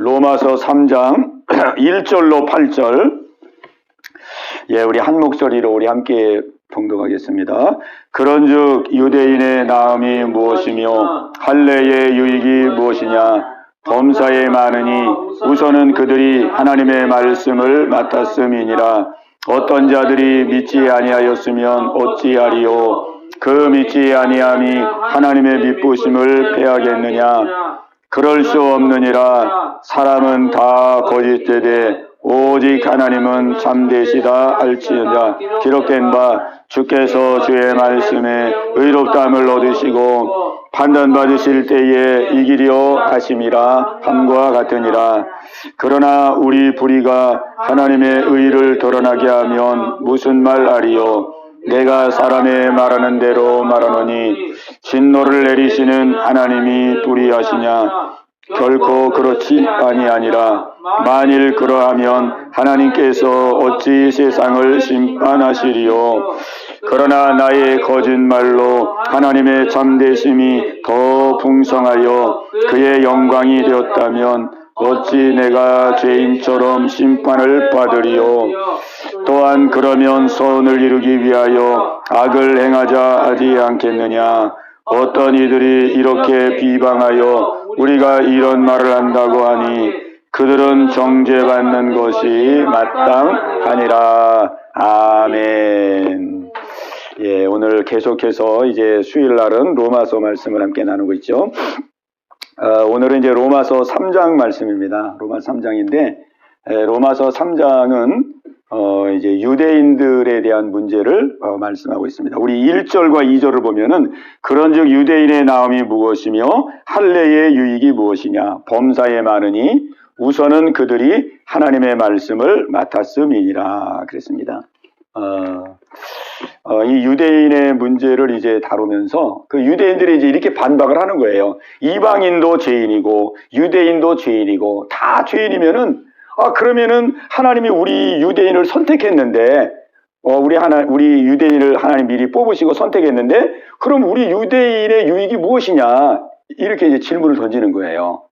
로마서 3장 1절로 8절. 우리 한 목소리로 우리 함께 봉독하겠습니다. 그런즉 유대인의 나음이 무엇이며 할례의 유익이 무엇이냐? 범사에 많으니 우선은 그들이 하나님의 말씀을 맡았음이니라. 어떤 자들이 믿지 아니하였으면 어찌하리요? 그 믿지 아니함이 하나님의 미쁘심을 패하겠느냐? 그럴 수 없느니라. 사람은 다 거짓되되 오직 하나님은 참되시다 할지어다. 기록된 바 주께서 주의 말씀에 의롭다함을 얻으시고 판단받으실 때에 이기려 하심이라 함과 같으니라. 그러나 우리 불의가 하나님의 의를 드러나게 하면 무슨 말 하리요? 내가 사람의 말하는 대로 말하노니 진노를 내리시는 하나님이 불의하시냐? 결코 그렇지 아니하니라. 만일 그러하면 하나님께서 어찌 세상을 심판하시리요? 그러나 나의 거짓말로 하나님의 참되심이 더 풍성하여 그의 영광이 되었다면 어찌 내가 죄인처럼 심판을 받으리요? 또한 그러면 선을 이루기 위하여 악을 행하자 하지 않겠느냐? 어떤 이들이 이렇게 비방하여 우리가 이런 말을 한다고 하니 그들은 정죄받는 것이 마땅하니라. 아멘. 오늘 계속해서 이제 수요일날은 로마서 말씀을 함께 나누고 있죠. 오늘은 이제 로마서 3장 말씀입니다. 로마서 3장인데, 로마서 3장은 이제 유대인들에 대한 문제를 말씀하고 있습니다. 우리 1절과 2절을 보면은 그런즉 유대인의 나음이 무엇이며 할례의 유익이 무엇이냐? 범사에 많으니 우선은 그들이 하나님의 말씀을 맡았음이니라 그랬습니다. 이 유대인의 문제를 이제 다루면서 그 유대인들이 이제 이렇게 반박을 하는 거예요. 이방인도 죄인이고 유대인도 죄인이고 다 죄인이면은 그러면은 하나님이 우리 유대인을 선택했는데 우리 유대인을 하나님 미리 뽑으시고 선택했는데 그럼 우리 유대인의 유익이 무엇이냐? 이렇게 이제 질문을 던지는 거예요.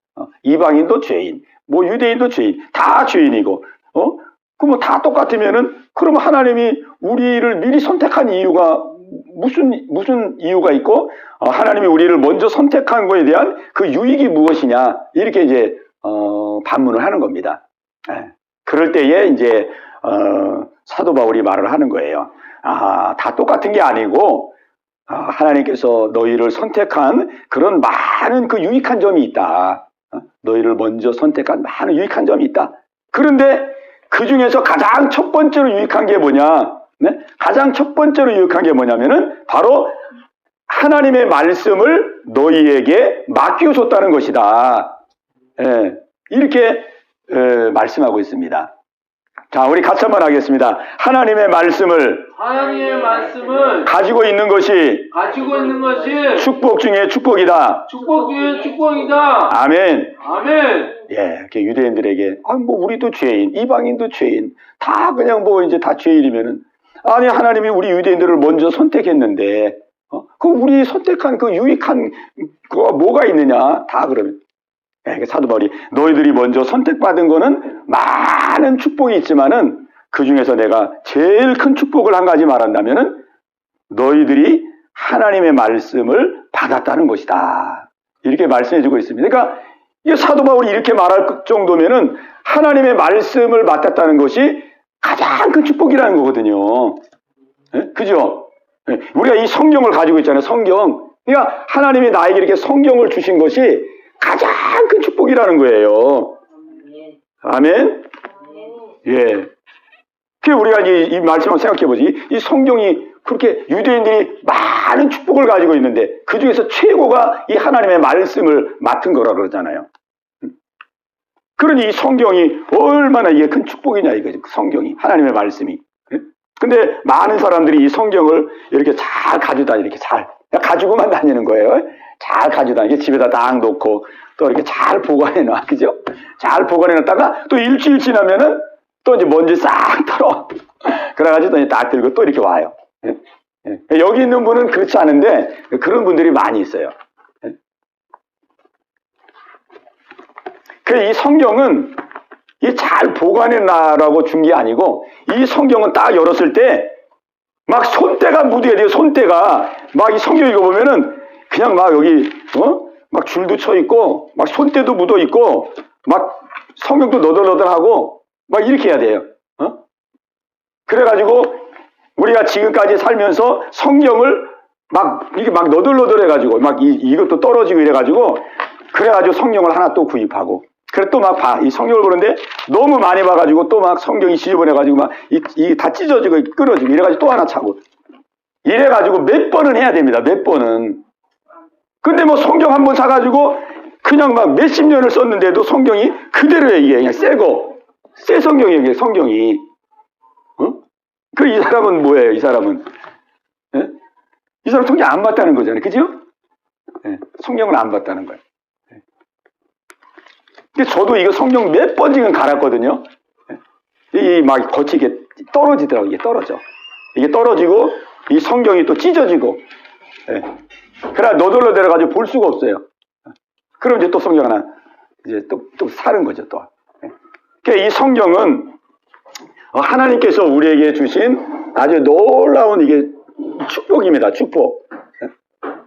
이방인도 죄인, 뭐 유대인도 죄인, 다 죄인이고 그럼 뭐 다 똑같으면은 그럼 하나님이 우리를 미리 선택한 이유가 무슨 이유가 있고 하나님이 우리를 먼저 선택한 거에 대한 그 유익이 무엇이냐? 이렇게 이제 반문을 하는 겁니다. 그럴 때에 이제 사도 바울이 말을 하는 거예요. 다 똑같은 게 아니고 하나님께서 너희를 선택한 그런 많은 그 유익한 점이 있다. 너희를 먼저 선택한 많은 유익한 점이 있다. 그런데 그 중에서 가장 첫 번째로 유익한 게 뭐냐? 가장 첫 번째로 유익한 게 뭐냐면은 바로 하나님의 말씀을 너희에게 맡겨줬다는 것이다. 이렇게 말씀하고 있습니다. 자, 우리 같이 한번 하겠습니다. 하나님의 말씀을 가지고 있는 것이 축복 중에 축복이다. 축복 중에 축복이다. 아멘. 아멘. 이렇게 유대인들에게 뭐 우리도 죄인, 이방인도 죄인, 다 그냥 뭐 이제 다 죄인이면은 아니 하나님이 우리 유대인들을 먼저 선택했는데 그 우리 선택한 그 유익한 그거 뭐가 있느냐? 다 그러면 사도 바울이 너희들이 먼저 선택받은 거는 많은 축복이 있지만은 그 중에서 내가 제일 큰 축복을 한 가지 말한다면은 너희들이 하나님의 말씀을 받았다는 것이다. 이렇게 말씀해주고 있습니다. 그러니까 이 사도 바울이 이렇게 말할 정도면은 하나님의 말씀을 맡았다는 것이 가장 큰 축복이라는 거거든요. 그죠? 우리가 이 성경을 가지고 있잖아요. 성경. 그러니까 하나님이 나에게 이렇게 성경을 주신 것이 가장 큰 축복이라는 거예요. 아멘? 그 우리가 이 말씀을 생각해보지. 이 성경이 그렇게 유대인들이 많은 축복을 가지고 있는데 그 중에서 최고가 이 하나님의 말씀을 맡은 거라 그러잖아요. 그러니 이 성경이 얼마나 이게 큰 축복이냐 이거죠. 성경이, 하나님의 말씀이. 근데 많은 사람들이 이 성경을 이렇게 잘 가지고 다니는, 이렇게 잘 가지고만 다니는 거예요. 잘 가지고 다니게 집에다 딱 놓고 또 이렇게 잘 보관해 놔. 그죠? 잘 보관해 놨다가 또 일주일 지나면은 또 이제 먼지 싹 털어. 그래가지고 또 이제 딱 들고 또 이렇게 와요. 여기 있는 분은 그렇지 않은데 그런 분들이 많이 있어요. 이 성경은 이 잘 보관해 놔라고 준 게 아니고, 이 성경은 딱 열었을 때 막 손때가 묻어야 돼요. 손때가 막 이 성경 읽어보면은 그냥 막 여기 막 줄도 쳐 있고 막 손때도 묻어 있고 막 성경도 너덜너덜하고 막 이렇게 해야 돼요. 그래가지고 우리가 지금까지 살면서 성경을 막 이게 막 너덜너덜해가지고 막 이것도 떨어지고 이래가지고 그래가지고 성경을 하나 또 구입하고, 그래 또 막 봐. 이 성경을 보는데 너무 많이 봐가지고 또 막 성경이 지저분해가지고 막 이 다 찢어지고 끊어지고 이래가지고 또 하나 차고, 이래가지고 몇 번은 해야 됩니다. 몇 번은. 근데 뭐 성경 한 번 사가지고 그냥 막 몇십 년을 썼는데도 성경이 그대로예요. 이게 그냥 새 성경이에요. 이게 성경이. 이 사람은 뭐예요? 이 사람은 예? 이 사람 성경 안 봤다는 거잖아요. 그죠? 예, 성경을 안 봤다는 거예요. 근데 저도 이거 성경 몇 번 지금 갈았거든요. 이 막 거치게 떨어지더라고요. 이게 떨어져. 이게 떨어지고 이 성경이 또 찢어지고. 예. 그래 너덜너덜해가지고 볼 수가 없어요. 그럼 이제 또 성경 하나 이제 또 사는 거죠. 또. 예. 그러니까 이 성경은 하나님께서 우리에게 주신 아주 놀라운 이게 축복입니다. 축복. 예.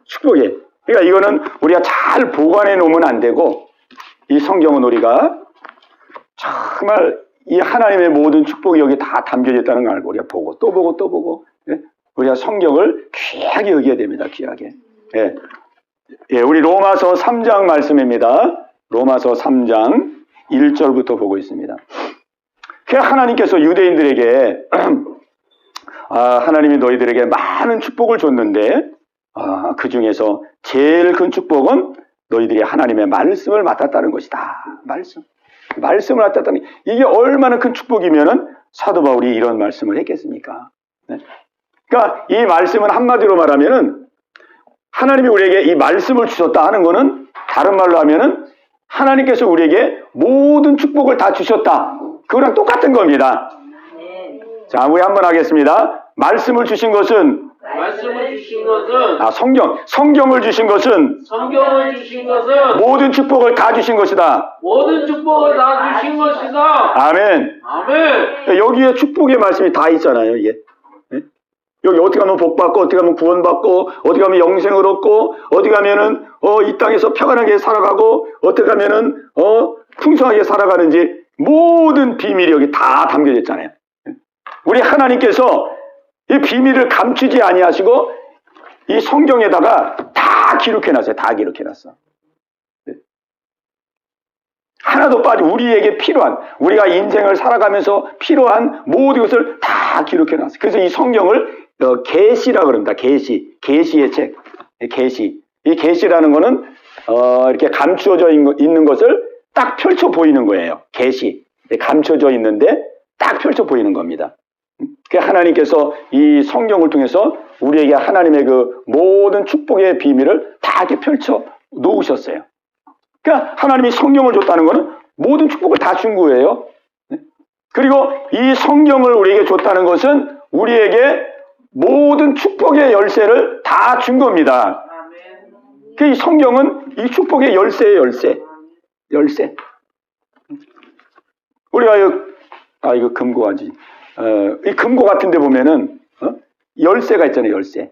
축복이. 그러니까 이거는 우리가 잘 보관해 놓으면 안 되고, 이 성경은 우리가 정말 이 하나님의 모든 축복이 여기 다 담겨져 있다는 걸 알고 우리가 보고 또 보고 또 보고, 예? 우리가 성경을 귀하게 여겨야 됩니다. 귀하게. 예. 예, 우리 로마서 3장 말씀입니다. 로마서 3장 1절부터 보고 있습니다. 하나님께서 유대인들에게 하나님이 너희들에게 많은 축복을 줬는데 그 중에서 제일 큰 축복은 너희들이 하나님의 말씀을 맡았다는 것이다. 말씀을 맡았다는, 이게 얼마나 큰 축복이면은 사도 바울이 이런 말씀을 했겠습니까? 네? 그러니까 이 말씀은 한마디로 말하면은 하나님이 우리에게 이 말씀을 주셨다 하는 거는, 다른 말로 하면은 하나님께서 우리에게 모든 축복을 다 주셨다. 그거랑 똑같은 겁니다. 자, 우리 한번 하겠습니다. 말씀을 주신 것은 성경을 주신 것은 모든 축복을 다 주신 것이다. 아멘. 여기에 축복의 말씀이 다 있잖아요. 이게 여기 어떻게 하면 복받고, 어떻게 하면 구원받고, 어떻게 하면 영생을 얻고, 어떻게 하면은 이 땅에서 평안하게 살아가고, 어떻게 하면은 풍성하게 살아가는지 모든 비밀이 여기 다 담겨져 있잖아요. 우리 하나님께서 이 비밀을 감추지 아니하시고 이 성경에다가 다 기록해놨어요. 다 기록해놨어. 하나도 빠지, 우리에게 필요한, 우리가 인생을 살아가면서 필요한 모든 것을 다 기록해놨어요. 그래서 이 성경을 계시라 그럽니다. 계시의 책. 계시. 이 계시라는 거는 이렇게 감추어져 있는 것을 딱 펼쳐 보이는 거예요. 계시. 감춰져 있는데 딱 펼쳐 보이는 겁니다. 하나님께서 이 성경을 통해서 우리에게 하나님의 그 모든 축복의 비밀을 다 이렇게 펼쳐 놓으셨어요. 그러니까 하나님이 성경을 줬다는 것은 모든 축복을 다 준 거예요. 그리고 이 성경을 우리에게 줬다는 것은 우리에게 모든 축복의 열쇠를 다 준 겁니다. 이 성경은 이 축복의 열쇠예요. 열쇠. 우리가 이거 금고하지. 이 금고 같은 데 보면은 열쇠가 있잖아요. 열쇠.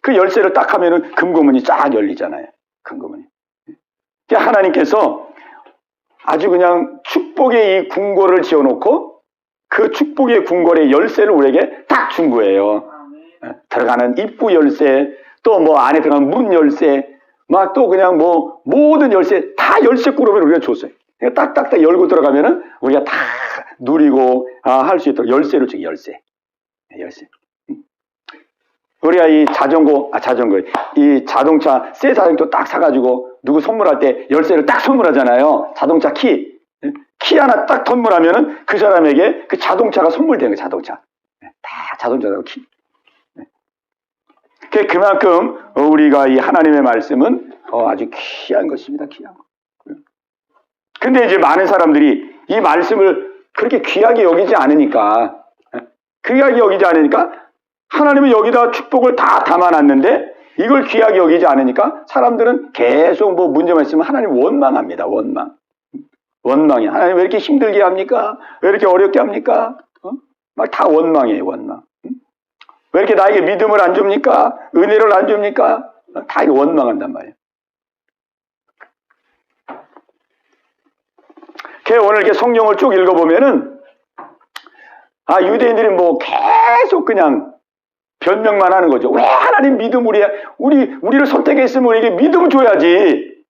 그 열쇠를 딱 하면은 금고문이 쫙 열리잖아요. 금고문이. 하나님께서 아주 그냥 축복의 이 궁궐을 지어놓고 그 축복의 궁궐의 열쇠를 우리에게 딱 준 거예요. 들어가는 입구 열쇠, 또 뭐 안에 들어가는 문 열쇠, 막 또 그냥 뭐 모든 열쇠 다 열쇠 꾸러미를 우리가 줬어요. 딱딱딱 열고 들어가면은 우리가 다 누리고 할 수 있도록 열쇠를 주기. 열쇠. 우리가 이 이 자동차, 새 자동차 딱 사가지고 누구 선물할 때 열쇠를 딱 선물하잖아요. 자동차 키 하나 딱 선물하면은 그 사람에게 그 자동차가 선물되는 거예요. 자동차. 다 자동차라고 키. 그만큼 우리가 이 하나님의 말씀은 아주 귀한 것입니다. 귀한 거. 근데 이제 많은 사람들이 이 말씀을 그렇게 귀하게 여기지 않으니까, 하나님은 여기다 축복을 다 담아놨는데 이걸 귀하게 여기지 않으니까 사람들은 계속 뭐 문제만 있으면 하나님 원망합니다. 원망. 원망이에요. 하나님 왜 이렇게 힘들게 합니까? 왜 이렇게 어렵게 합니까? 막 다 원망이에요, 원망. 왜 이렇게 나에게 믿음을 안 줍니까? 은혜를 안 줍니까? 다 이거 원망한단 말이에요. 오늘 이렇게 성경을 쭉 읽어보면은, 유대인들이 뭐 계속 그냥 변명만 하는 거죠. 왜 하나님 믿음 우리를 선택했으면 우리에게 믿음을 줘야지.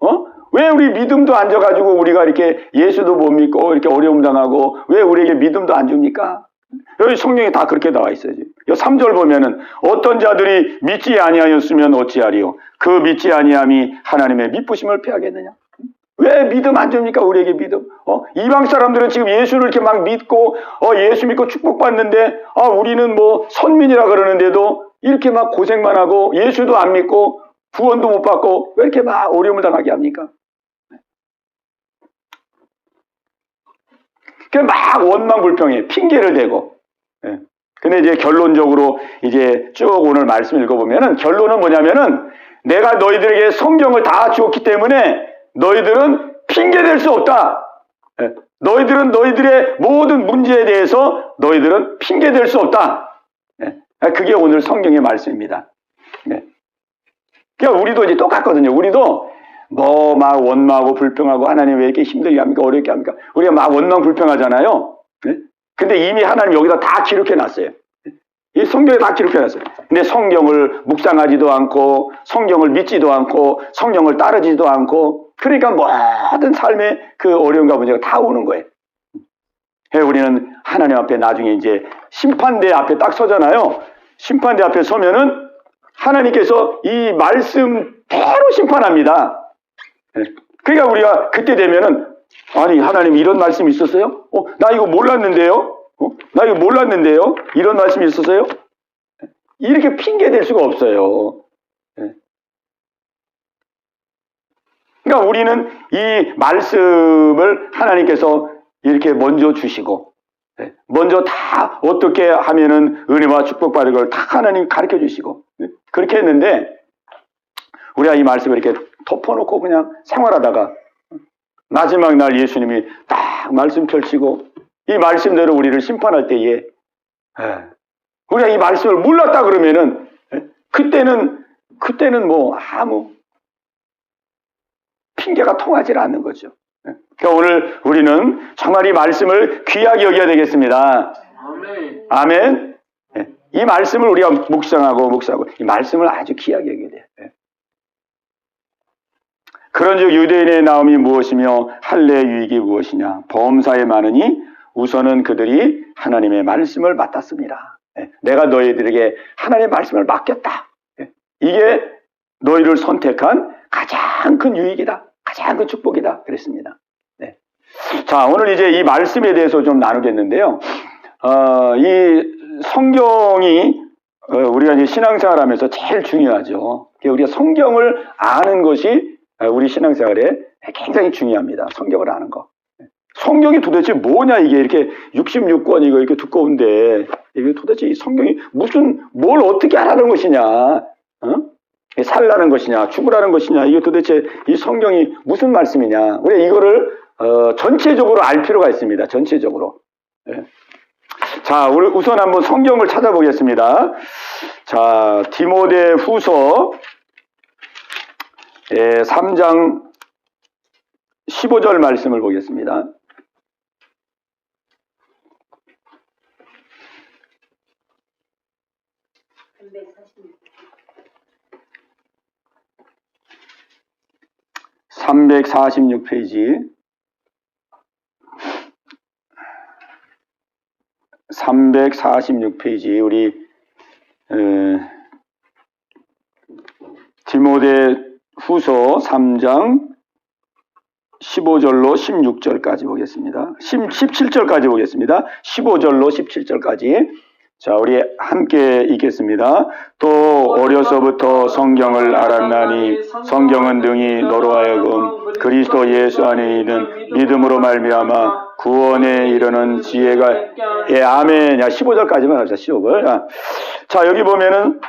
왜 우리 믿음도 안 줘가지고 우리가 이렇게 예수도 못 믿고 이렇게 어려움 당하고 왜 우리에게 믿음도 안 줍니까? 여기 성경에 다 그렇게 나와 있어요. 3절 보면은 어떤 자들이 믿지 아니하였으면 어찌하리요? 그 믿지 아니함이 하나님의 미쁘심을 패하겠느냐? 왜 믿음 안 줍니까? 우리에게 믿음. 이방 사람들은 지금 예수를 이렇게 막 믿고, 예수 믿고 축복받는데, 우리는 뭐 선민이라 그러는데도 이렇게 막 고생만 하고, 예수도 안 믿고, 구원도 못 받고, 왜 이렇게 막 어려움을 당하게 합니까? 막 원망불평해. 핑계를 대고. 근데 이제 결론적으로 이제 쭉 오늘 말씀 읽어보면은 결론은 뭐냐면은 내가 너희들에게 성경을 다 주었기 때문에 너희들은 핑계댈 수 없다. 너희들은 너희들의 모든 문제에 대해서 너희들은 핑계댈 수 없다. 그게 오늘 성경의 말씀입니다. 그러니까 우리도 이제 똑같거든요. 우리도 뭐 막 원망하고 불평하고 하나님 왜 이렇게 힘들게 합니까? 어렵게 합니까? 우리가 막 원망 불평하잖아요. 근데 이미 하나님 여기다 다 기록해 놨어요. 이 성경에 다 기록해 놨어요. 근데 성경을 묵상하지도 않고 성경을 믿지도 않고 성경을 따르지도 않고 그러니까 모든 삶의 그 어려움과 문제가 다 오는 거예요. 우리는 하나님 앞에 나중에 이제 심판대 앞에 딱 서잖아요. 심판대 앞에 서면은 하나님께서 이 말씀대로 심판합니다. 그러니까 우리가 그때 되면은 아니 하나님 이런 말씀이 있었어요? 나 이거 몰랐는데요? 나 이거 몰랐는데요? 이런 말씀이 있었어요? 이렇게 핑계 댈 수가 없어요. 그러니까 우리는 이 말씀을 하나님께서 이렇게 먼저 주시고 먼저 다 어떻게 하면은 은혜와 축복받을 걸 다 하나님 가르쳐 주시고 그렇게 했는데 우리가 이 말씀을 이렇게 덮어놓고 그냥 생활하다가 마지막 날 예수님이 딱 말씀 펼치고 이 말씀대로 우리를 심판할 때에 우리가 이 말씀을 몰랐다 그러면은 그때는 뭐 아무 핑계가 통하지 않는 거죠. 그러니까 오늘 우리는 정말 이 말씀을 귀하게 여겨야 되겠습니다. 아멘. 이 말씀을 우리가 묵상하고 이 말씀을 아주 귀하게 여겨야 돼요. 그런즉 유대인의 나옴이 무엇이며 할례의 유익이 무엇이냐? 범사에 많으니 우선은 그들이 하나님의 말씀을 맡았습니다. 내가 너희들에게 하나님의 말씀을 맡겼다. 이게 너희를 선택한 가장 큰 유익이다. 가장 큰 축복이다. 그랬습니다. 자, 오늘 이제 이 말씀에 대해서 좀 나누겠는데요. 이 성경이 우리가 이제 신앙생활하면서 제일 중요하죠. 우리가 성경을 아는 것이 우리 신앙생활에 굉장히 중요합니다. 성경을 아는 거. 성경이 도대체 뭐냐 이게 이렇게 66권 이거 이렇게 두꺼운데 이게 도대체 이 성경이 뭘 어떻게 하라는 것이냐? 살라는 것이냐? 죽으라는 것이냐? 이게 도대체 이 성경이 무슨 말씀이냐? 우리가 이거를 전체적으로 알 필요가 있습니다. 전체적으로. 자, 우선 한번 성경을 찾아보겠습니다. 자, 디모데 후서 3장 15절 말씀을 보겠습니다. (346페이지) 346페이지 우리 디모데 후서 3장 15절로 16절까지 보겠습니다. 17절까지 보겠습니다. 15절로 17절까지. 자, 우리 함께 읽겠습니다. 또 어려서부터 성경을 알았나니 성경은 등이 너로 하여금 그리스도 예수 안에 있는 믿음으로 말미암아 구원에 이르는 지혜가 아멘. 야, 15절까지만 합시다. 15절. 자, 여기 보면은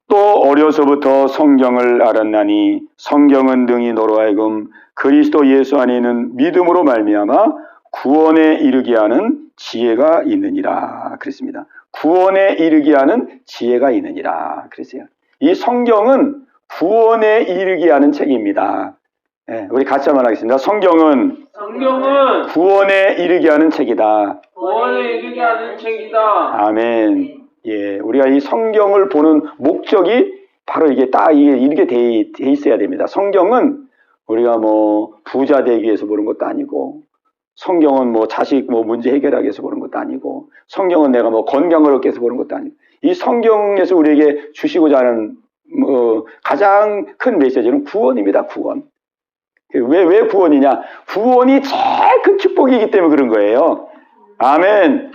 또 어려서부터 성경을 알았나니 성경은 능히 너로 하여금 그리스도 예수 안에 있는 믿음으로 말미암아 구원에 이르게 하는 지혜가 있느니라 그랬습니다. 구원에 이르게 하는 지혜가 있느니라 그랬어요. 이 성경은 구원에 이르게 하는 책입니다. 네, 우리 같이 한번 하겠습니다. 성경은 구원에 이르게 하는 책이다. 구원에 이르게 하는 책이다. 아멘. 예, 우리가 이 성경을 보는 목적이 바로 이게 딱 이렇게 돼 있어야 됩니다. 성경은 우리가 뭐 부자 되기 위해서 보는 것도 아니고, 성경은 뭐 자식 뭐 문제 해결하기 위해서 보는 것도 아니고, 성경은 내가 뭐 건강을 얻기 위해서 보는 것도 아니고, 이 성경에서 우리에게 주시고자 하는 가장 큰 메시지는 구원입니다. 구원. 왜 구원이냐? 구원이 제일 큰 축복이기 때문에 그런 거예요. 아멘.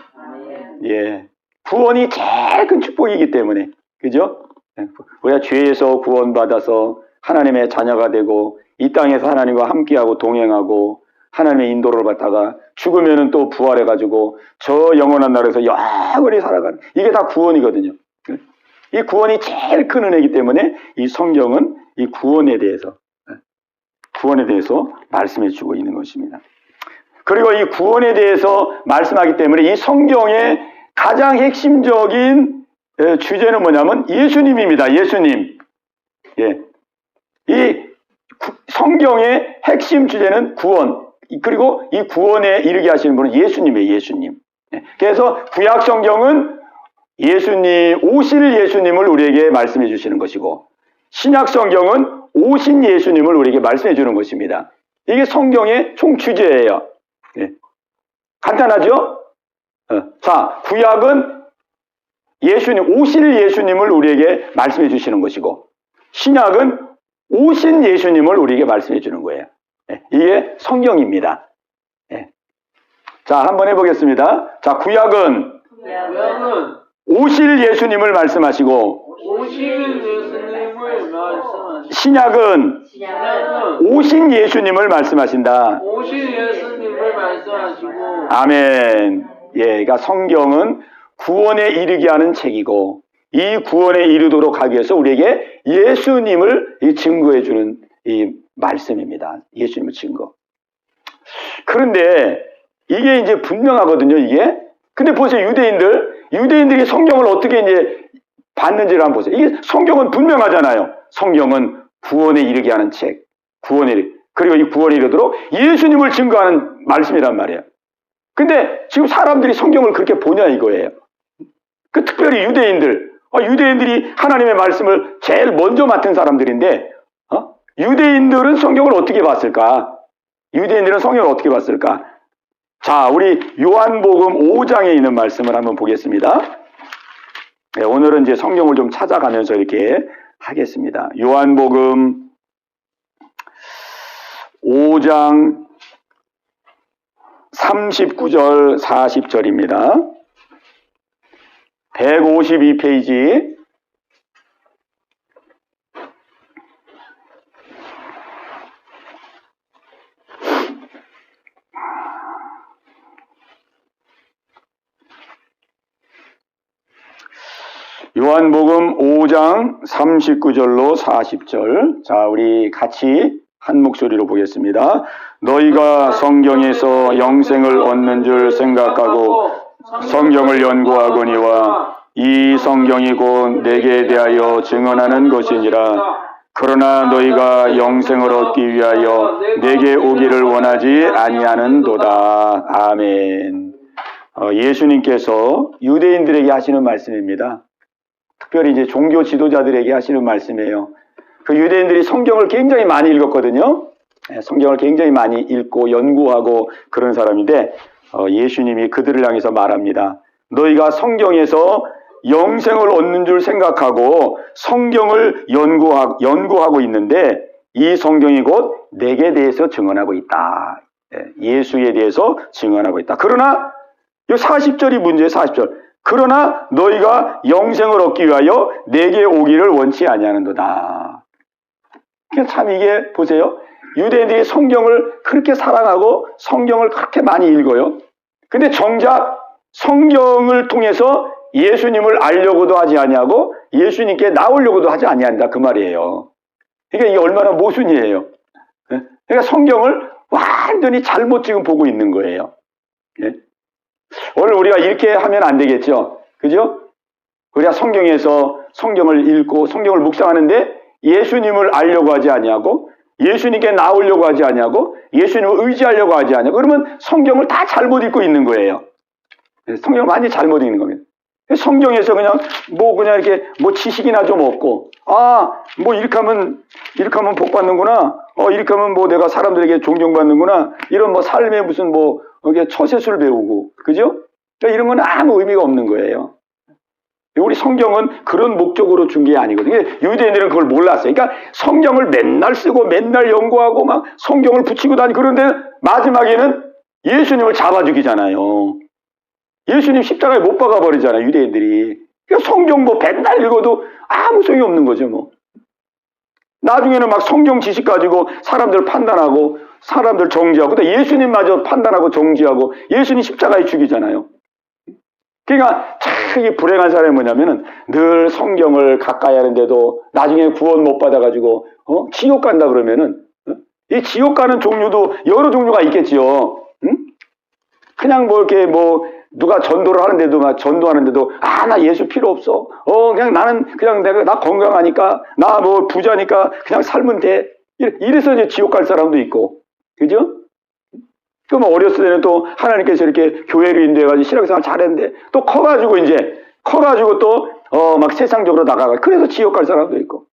예. 구원이 제일 큰 축복이기 때문에. 그죠? 우리가 죄에서 구원받아서 하나님의 자녀가 되고, 이 땅에서 하나님과 함께하고 동행하고, 하나님의 인도를 받다가 죽으면은 또 부활해가지고, 저 영원한 나라에서 영원히 살아가는, 이게 다 구원이거든요. 이 구원이 제일 큰 은혜이기 때문에 이 성경은 이 구원에 대해서 말씀해 주고 있는 것입니다. 그리고 이 구원에 대해서 말씀하기 때문에 이 성경의 가장 핵심적인 주제는 뭐냐면 예수님입니다. 예수님. 예. 이 성경의 핵심 주제는 구원. 그리고 이 구원에 이르게 하시는 분은 예수님이에요. 예수님. 그래서 구약 성경은 오실 예수님을 우리에게 말씀해 주시는 것이고, 신약 성경은 오신 예수님을 우리에게 말씀해 주는 것입니다. 이게 성경의 총 주제예요. 예. 간단하죠? 자, 구약은 오실 예수님을 우리에게 말씀해 주시는 것이고, 신약은 오신 예수님을 우리에게 말씀해 주는 거예요. 예. 이게 성경입니다. 예. 자, 한번 해보겠습니다. 자, 구약은 오실 예수님을 말씀하시고, 신약은 오신 예수님을 말씀하신다. 아멘. 예, 그러니까 성경은 구원에 이르게 하는 책이고, 이 구원에 이르도록 하기 위해서 우리에게 예수님을 증거해 주는 이 말씀입니다. 예수님의 증거. 그런데 이게 이제 분명하거든요, 이게. 근데 보세요, 유대인들이 성경을 어떻게 이제 봤는지를 한번 보세요. 이게 성경은 분명하잖아요. 성경은 구원에 이르게 하는 책, 그리고 이 구원에 이르도록 예수님을 증거하는 말씀이란 말이에요. 근데 지금 사람들이 성경을 그렇게 보냐 이거예요. 특별히 유대인들이 하나님의 말씀을 제일 먼저 맡은 사람들인데, 유대인들은 성경을 어떻게 봤을까? 자, 우리 요한복음 5장에 있는 말씀을 한번 보겠습니다. 네, 오늘은 이제 성경을 좀 찾아가면서 이렇게 하겠습니다. 요한복음 5장 39절 40절입니다. 152페이지. 요한복음 5장 39절로 40절. 자, 우리 같이 한 목소리로 보겠습니다. 너희가 성경에서 영생을 얻는 줄 생각하고 성경을 연구하거니와 이 성경이 곧 내게 대하여 증언하는 것이니라. 그러나 너희가 영생을 얻기 위하여 내게 오기를 원하지 아니하는도다. 아멘. 예수님께서 유대인들에게 하시는 말씀입니다. 특별히 이제 종교 지도자들에게 하시는 말씀이에요. 그 유대인들이 성경을 굉장히 많이 읽었거든요. 성경을 굉장히 많이 읽고 연구하고 그런 사람인데, 예수님이 그들을 향해서 말합니다. 너희가 성경에서 영생을 얻는 줄 생각하고 성경을 연구하고 있는데, 이 성경이 곧 내게 대해서 증언하고 있다. 예수에 대해서 증언하고 있다. 그러나 이 40절이 문제예요. 40절. 그러나 너희가 영생을 얻기 위하여 내게 오기를 원치 아니하는도다. 참 이게 보세요. 유대인들이 성경을 그렇게 사랑하고 성경을 그렇게 많이 읽어요. 근데 정작 성경을 통해서 예수님을 알려고도 하지 아니하고 예수님께 나오려고도 하지 아니한다 그 말이에요. 그러니까 이게 얼마나 모순이에요. 그러니까 성경을 완전히 잘못 지금 보고 있는 거예요. 예? 오늘 우리가 이렇게 하면 안 되겠죠. 그죠? 우리가 성경에서 성경을 읽고 성경을 묵상하는데 예수님을 알려고 하지 아니하고 예수님께 나오려고 하지 아니하고 예수님을 의지하려고 하지 아니하고 그러면 성경을 다 잘못 읽고 있는 거예요. 성경을 많이 잘못 읽는 겁니다. 성경에서 그냥 이렇게 지식이나 좀 얻고 뭐 이렇게 하면 복 받는구나. 이렇게 하면 내가 사람들에게 존경받는구나. 이런 삶의 무슨 이게 처세술 배우고 그죠? 그러니까 이런 건 아무 의미가 없는 거예요. 우리 성경은 그런 목적으로 준 게 아니거든요. 유대인들은 그걸 몰랐어요. 그러니까 성경을 맨날 쓰고 맨날 연구하고 막 성경을 붙이고 다니고 그런데 마지막에는 예수님을 잡아 죽이잖아요. 예수님 십자가에 못 박아 버리잖아요. 유대인들이. 그러니까 성경 맨날 읽어도 아무 소용이 없는 거죠. 나중에는 막 성경 지식 가지고 사람들 판단하고 사람들 정지하고 또 예수님마저 판단하고 정지하고 예수님 십자가에 죽이잖아요. 그러니까 참 이게 불행한 사람이 뭐냐면은 늘 성경을 가까이 하는데도 나중에 구원 못 받아가지고 지옥 간다 그러면은 이 지옥 가는 종류도 여러 종류가 있겠지요. 응? 그냥 이렇게 누가 전도를 하는데도 막 전도하는데도 나 예수 필요 없어. 그냥 나는 그냥 나 건강하니까 나 부자니까 그냥 살면 돼. 이래서 이제 지옥 갈 사람도 있고, 그죠? 어렸을 때는 또 하나님께서 이렇게 교회를 인도해가지고 신앙생활 잘했는데 또 커가지고 또 막 세상적으로 나가가 그래서 지옥 갈 사람도 있고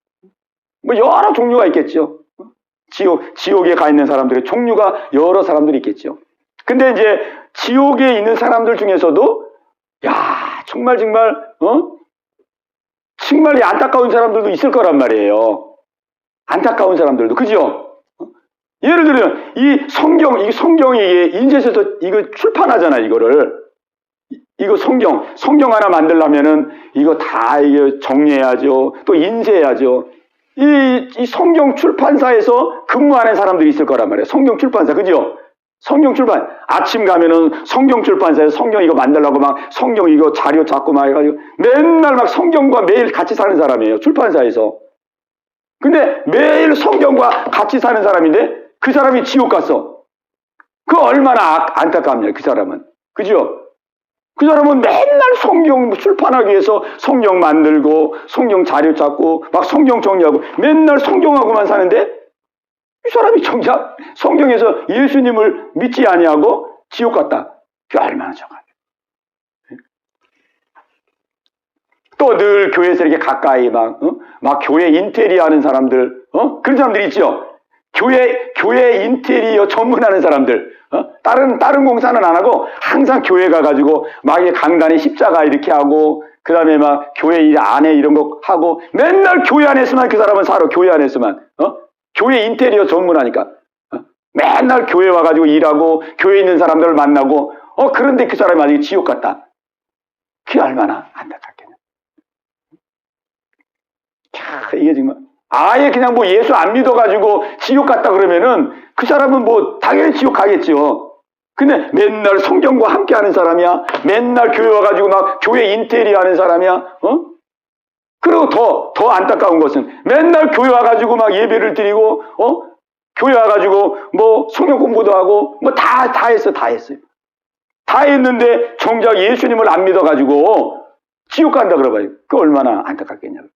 여러 종류가 있겠죠. 지옥에 가 있는 사람들의 종류가 여러 사람들이 있겠죠. 근데 이제 지옥에 있는 사람들 중에서도 정말 이 안타까운 사람들도 있을 거란 말이에요. 안타까운 사람들도 그죠? 예를 들면 이 성경이 인쇄해서 이거 출판하잖아요. 이거 성경 하나 만들려면은 이거 다 정리해야죠. 또 인쇄해야죠. 이 성경 출판사에서 근무하는 사람들이 있을 거란 말이에요. 성경 출판사 그죠? 성경 출판 아침 가면은 성경 출판사에서 성경 이거 만들려고 막 성경 이거 자료 잡고 막 해가지고 맨날 막 성경과 매일 같이 사는 사람이에요. 출판사에서. 근데 매일 성경과 같이 사는 사람인데 그 사람이 지옥 갔어. 그 얼마나 안타깝냐 그 사람은. 그죠? 그 사람은 맨날 성경 출판하기 위해서 성경 만들고 성경 자료 찾고 막 성경 정리하고 맨날 성경하고만 사는데 이 사람이 정작 성경에서 예수님을 믿지 아니하고 지옥 갔다. 그게 얼마나 정확해. 또 늘 교회에서 이렇게 가까이 막 교회 인테리어 하는 사람들, 그런 사람들 있죠? 교회 인테리어 전문하는 사람들, 다른 공사는 안 하고 항상 교회 가가지고 막 강단에 십자가 이렇게 하고 그 다음에 막 교회 일 안에 이런 거 하고 맨날 교회 안에서만 그 사람은 살아. 교회 안에서만. 교회 인테리어 전문하니까. 맨날 교회 와가지고 일하고 교회에 있는 사람들을 만나고 그런데 그 사람이 아직 지옥 갔다. 그게 얼마나 안타깝겠냐. 이게 정말 아예 그냥 예수 안 믿어가지고 지옥 갔다 그러면은 그 사람은 당연히 지옥 가겠죠. 근데 맨날 성경과 함께 하는 사람이야. 맨날 교회 와가지고 막 교회 인테리어 하는 사람이야. 그리고 더 안타까운 것은 맨날 교회 와가지고 막 예배를 드리고, 교회 와가지고 성경 공부도 하고 다 했어요. 다 했는데 정작 예수님을 안 믿어가지고 지옥 간다 그러봐요. 그 얼마나 안타깝겠냐고.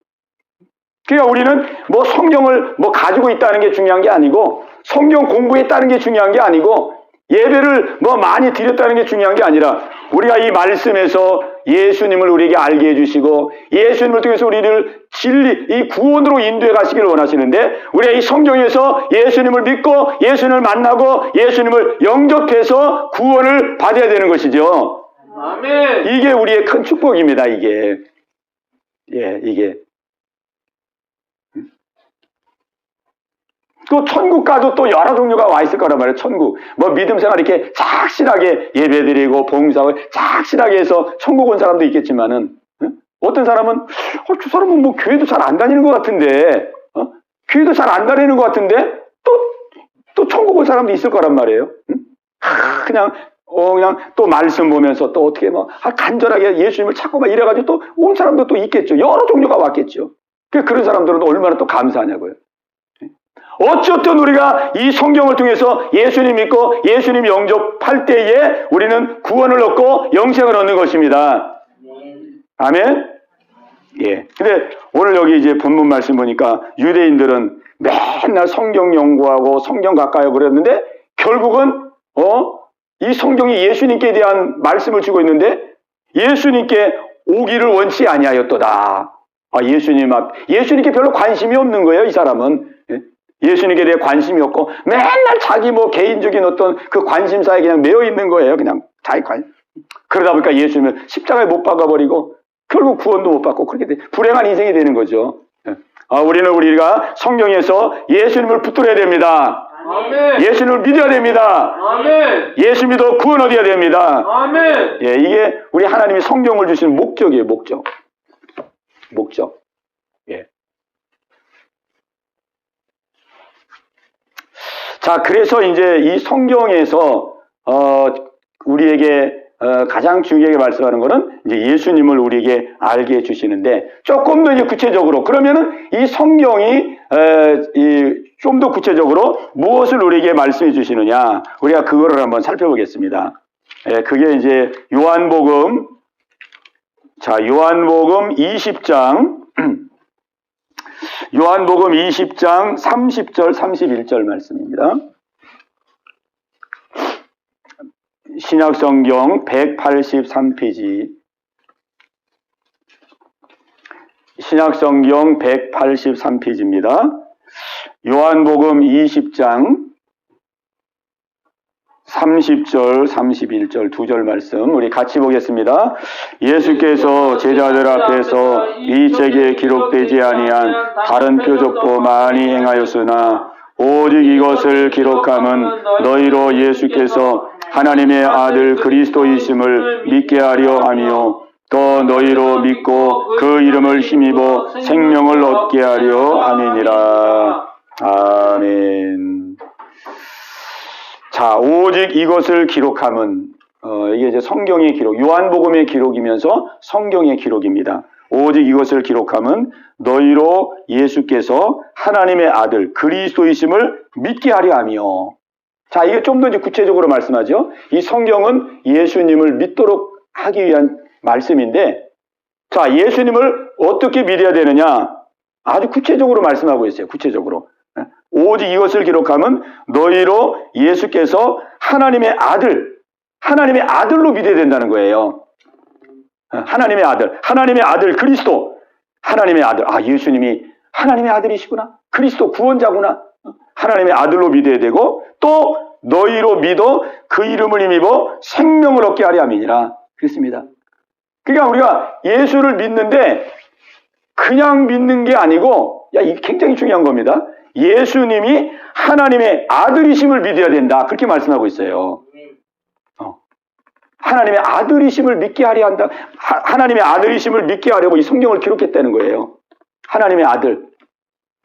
그러니까 우리는 성경을 가지고 있다는 게 중요한 게 아니고 성경 공부했다는 게 중요한 게 아니고 예배를 많이 드렸다는 게 중요한 게 아니라 우리가 이 말씀에서 예수님을 우리에게 알게 해주시고 예수님을 통해서 우리를 이 구원으로 인도해 가시길 원하시는데 우리가 이 성경에서 예수님을 믿고 예수님을 만나고 예수님을 영접해서 구원을 받아야 되는 것이죠. 아멘. 이게 우리의 큰 축복입니다. 이게. 또 천국 가도 또 여러 종류가 와 있을 거란 말이에요. 천국. 믿음 생활 이렇게 착실하게 예배드리고 봉사하고 착실하게 해서 천국 온 사람도 있겠지만은 어떤 사람은 저 사람은 교회도 잘 안 다니는 것 같은데 교회도 잘 안 다니는 것 같은데 또 천국 온 사람도 있을 거란 말이에요. 그냥 그냥 또 말씀 보면서 또 어떻게 간절하게 예수님을 찾고 막 이래가지고 또 온 사람도 또 있겠죠. 여러 종류가 왔겠죠. 그런 사람들은 얼마나 또 감사하냐고요. 어쨌든 우리가 이 성경을 통해서 예수님 믿고 예수님 영접할 때에 우리는 구원을 얻고 영생을 얻는 것입니다. 아멘? 예. 근데 오늘 여기 이제 본문 말씀 보니까 유대인들은 맨날 성경 연구하고 성경 가까이 그랬는데 결국은 이 성경이 예수님께 대한 말씀을 주고 있는데 예수님께 오기를 원치 아니하였도다. 예수님께 별로 관심이 없는 거예요, 이 사람은. 예수님께 대해 관심이 없고 맨날 자기 개인적인 어떤 그 관심사에 그냥 매여 있는 거예요. 그냥 자기 그러다 보니까 예수님을 십자가에 못 박아버리고 결국 구원도 못 받고 그렇게 불행한 인생이 되는 거죠. 우리가 성경에서 예수님을 붙들어야 됩니다. 아멘. 예수님을 믿어야 됩니다. 아멘. 예수 믿어 구원 얻어야 됩니다. 아멘. 예, 이게 우리 하나님이 성경을 주신 목적이에요. 목적. 예. 자, 그래서 이제 이 성경에서 우리에게 가장 중요하게 말씀하는 것은 이제 예수님을 우리에게 알게 해주시는데 조금 더 이제 구체적으로 그러면은 이 성경이 좀 더 구체적으로 무엇을 우리에게 말씀해 주시느냐 우리가 그거를 한번 살펴보겠습니다. 그게 이제 요한복음 20장 요한복음 20장 30절 31절 말씀입니다. 신약성경 183페이지 신약성경 183페이지입니다. 요한복음 20장 30절 31절 두 절 말씀 우리 같이 보겠습니다. 예수께서 제자들 앞에서 이 책에 기록되지 아니한 다른 표적도 많이 행하였으나 오직 이것을 기록함은 너희로 예수께서 하나님의 아들 그리스도이심을 믿게 하려 함이요 또 너희로 믿고 그 이름을 힘입어 생명을 얻게 하려 함이니라. 아멘. 자, 오직 이것을 기록함은 이게 이제 성경의 기록, 요한복음의 기록이면서 성경의 기록입니다. 오직 이것을 기록함은 너희로 예수께서 하나님의 아들 그리스도이심을 믿게 하려 함이요. 자, 이게 좀 더 이제 구체적으로 말씀하죠. 이 성경은 예수님을 믿도록 하기 위한 말씀인데, 자, 예수님을 어떻게 믿어야 되느냐? 아주 구체적으로 말씀하고 있어요. 구체적으로. 오직 이것을 기록함은 너희로 예수께서 하나님의 아들로 믿어야 된다는 거예요. 하나님의 아들 그리스도, 하나님의 아들. 예수님이 하나님의 아들이시구나. 그리스도 구원자구나. 하나님의 아들로 믿어야 되고 또 너희로 믿어 그 이름을 힘입어 생명을 얻게 하려 함이니라. 그렇습니다. 그러니까 우리가 예수를 믿는데 그냥 믿는 게 아니고 이게 굉장히 중요한 겁니다. 예수님이 하나님의 아들이심을 믿어야 된다. 그렇게 말씀하고 있어요. 하나님의 아들이심을 믿게 하려 한다. 하나님의 아들이심을 믿게 하려고 이 성경을 기록했다는 거예요. 하나님의 아들.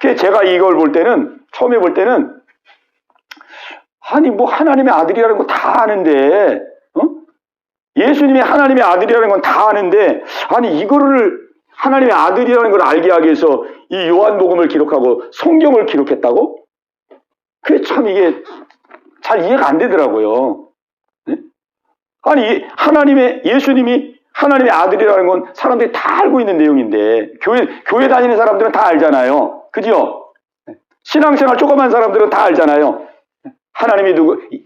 제가 이걸 볼 때는 처음에 볼 때는 하나님의 아들이라는 거 다 아는데 예수님이 하나님의 아들이라는 건 다 아는데 이거를 하나님의 아들이라는 걸 알게 하기 위해서 이 요한복음을 기록하고 성경을 기록했다고? 그게 참 이게 잘 이해가 안 되더라고요. 네? 예수님이 하나님의 아들이라는 건 사람들이 다 알고 있는 내용인데 교회 다니는 사람들은 다 알잖아요. 그죠? 신앙생활 조그만 사람들은 다 알잖아요.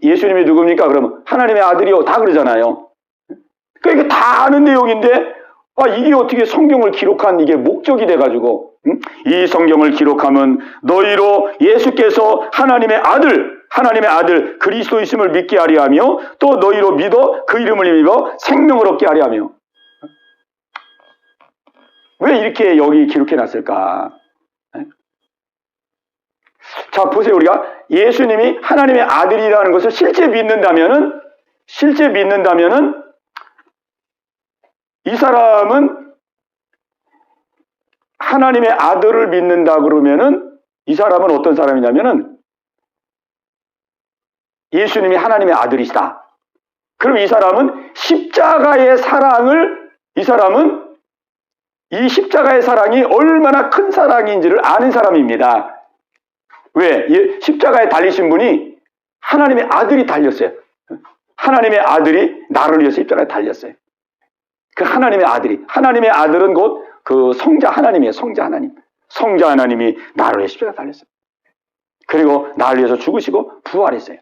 예수님이 누굽니까? 그러면 하나님의 아들이요. 다 그러잖아요. 그러니까 다 아는 내용인데 이게 어떻게 성경을 기록한 이게 목적이 돼가지고 이 성경을 기록하면 너희로 예수께서 하나님의 아들 그리스도이심을 믿게 하려 하며 또 너희로 믿어 그 이름을 힘입어 생명을 얻게 하려 하며 왜 이렇게 여기 기록해놨을까? 자, 보세요. 우리가 예수님이 하나님의 아들이라는 것을 실제 믿는다면은 이 사람은 하나님의 아들을 믿는다 그러면은 이 사람은 어떤 사람이냐면은 예수님이 하나님의 아들이시다. 그럼 이 사람은 십자가의 사랑을, 이 십자가의 사랑이 얼마나 큰 사랑인지를 아는 사람입니다. 왜? 십자가에 달리신 분이 하나님의 아들이 달렸어요. 하나님의 아들이 나를 위해서 십자가에 달렸어요. 그 하나님의 아들은 곧 그 성자 하나님이에요. 성자 하나님이 나를 위해 십자가에 달렸어요. 그리고 나를 위해서 죽으시고 부활했어요.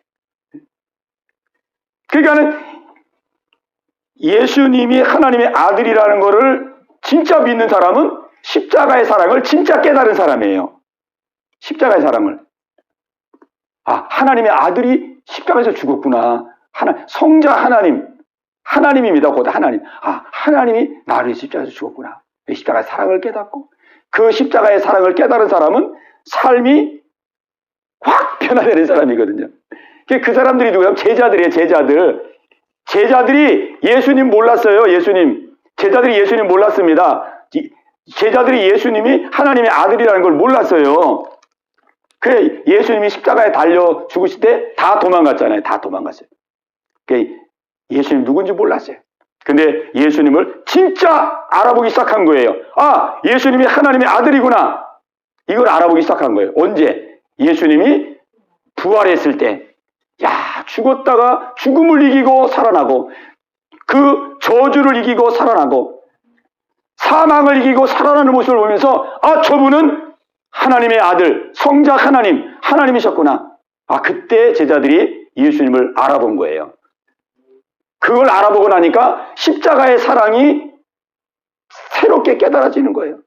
그러니까는 예수님이 하나님의 아들이라는 것을 진짜 믿는 사람은 십자가의 사랑을 진짜 깨달은 사람이에요. 십자가의 사랑을. 하나님의 아들이 십자가에서 죽었구나. 성자 하나님입니다. 곧 하나님. 하나님이 나를 위해 십자가에서 죽었구나. 십자가의 사랑을 깨닫고 그 십자가의 사랑을 깨달은 사람은 삶이 확 변화되는 사람이거든요. 그 사람들이 누구예요? 제자들이에요. 제자들이 예수님 몰랐어요. 제자들이 예수님 몰랐습니다. 제자들이 예수님이 하나님의 아들이라는 걸 몰랐어요. 그래, 예수님이 십자가에 달려 죽으실 때 다 도망갔잖아요. 다 도망갔어요. 예수님 누군지 몰랐어요. 근데 예수님을 진짜 알아보기 시작한 거예요. 예수님이 하나님의 아들이구나. 이걸 알아보기 시작한 거예요. 언제? 예수님이 부활했을 때. 죽었다가 죽음을 이기고 살아나고, 그 저주를 이기고 살아나고, 사망을 이기고 살아나는 모습을 보면서 저분은 하나님의 아들, 성자 하나님이셨구나. 그때 제자들이 예수님을 알아본 거예요. 그걸 알아보고 나니까 십자가의 사랑이 새롭게 깨달아지는 거예요.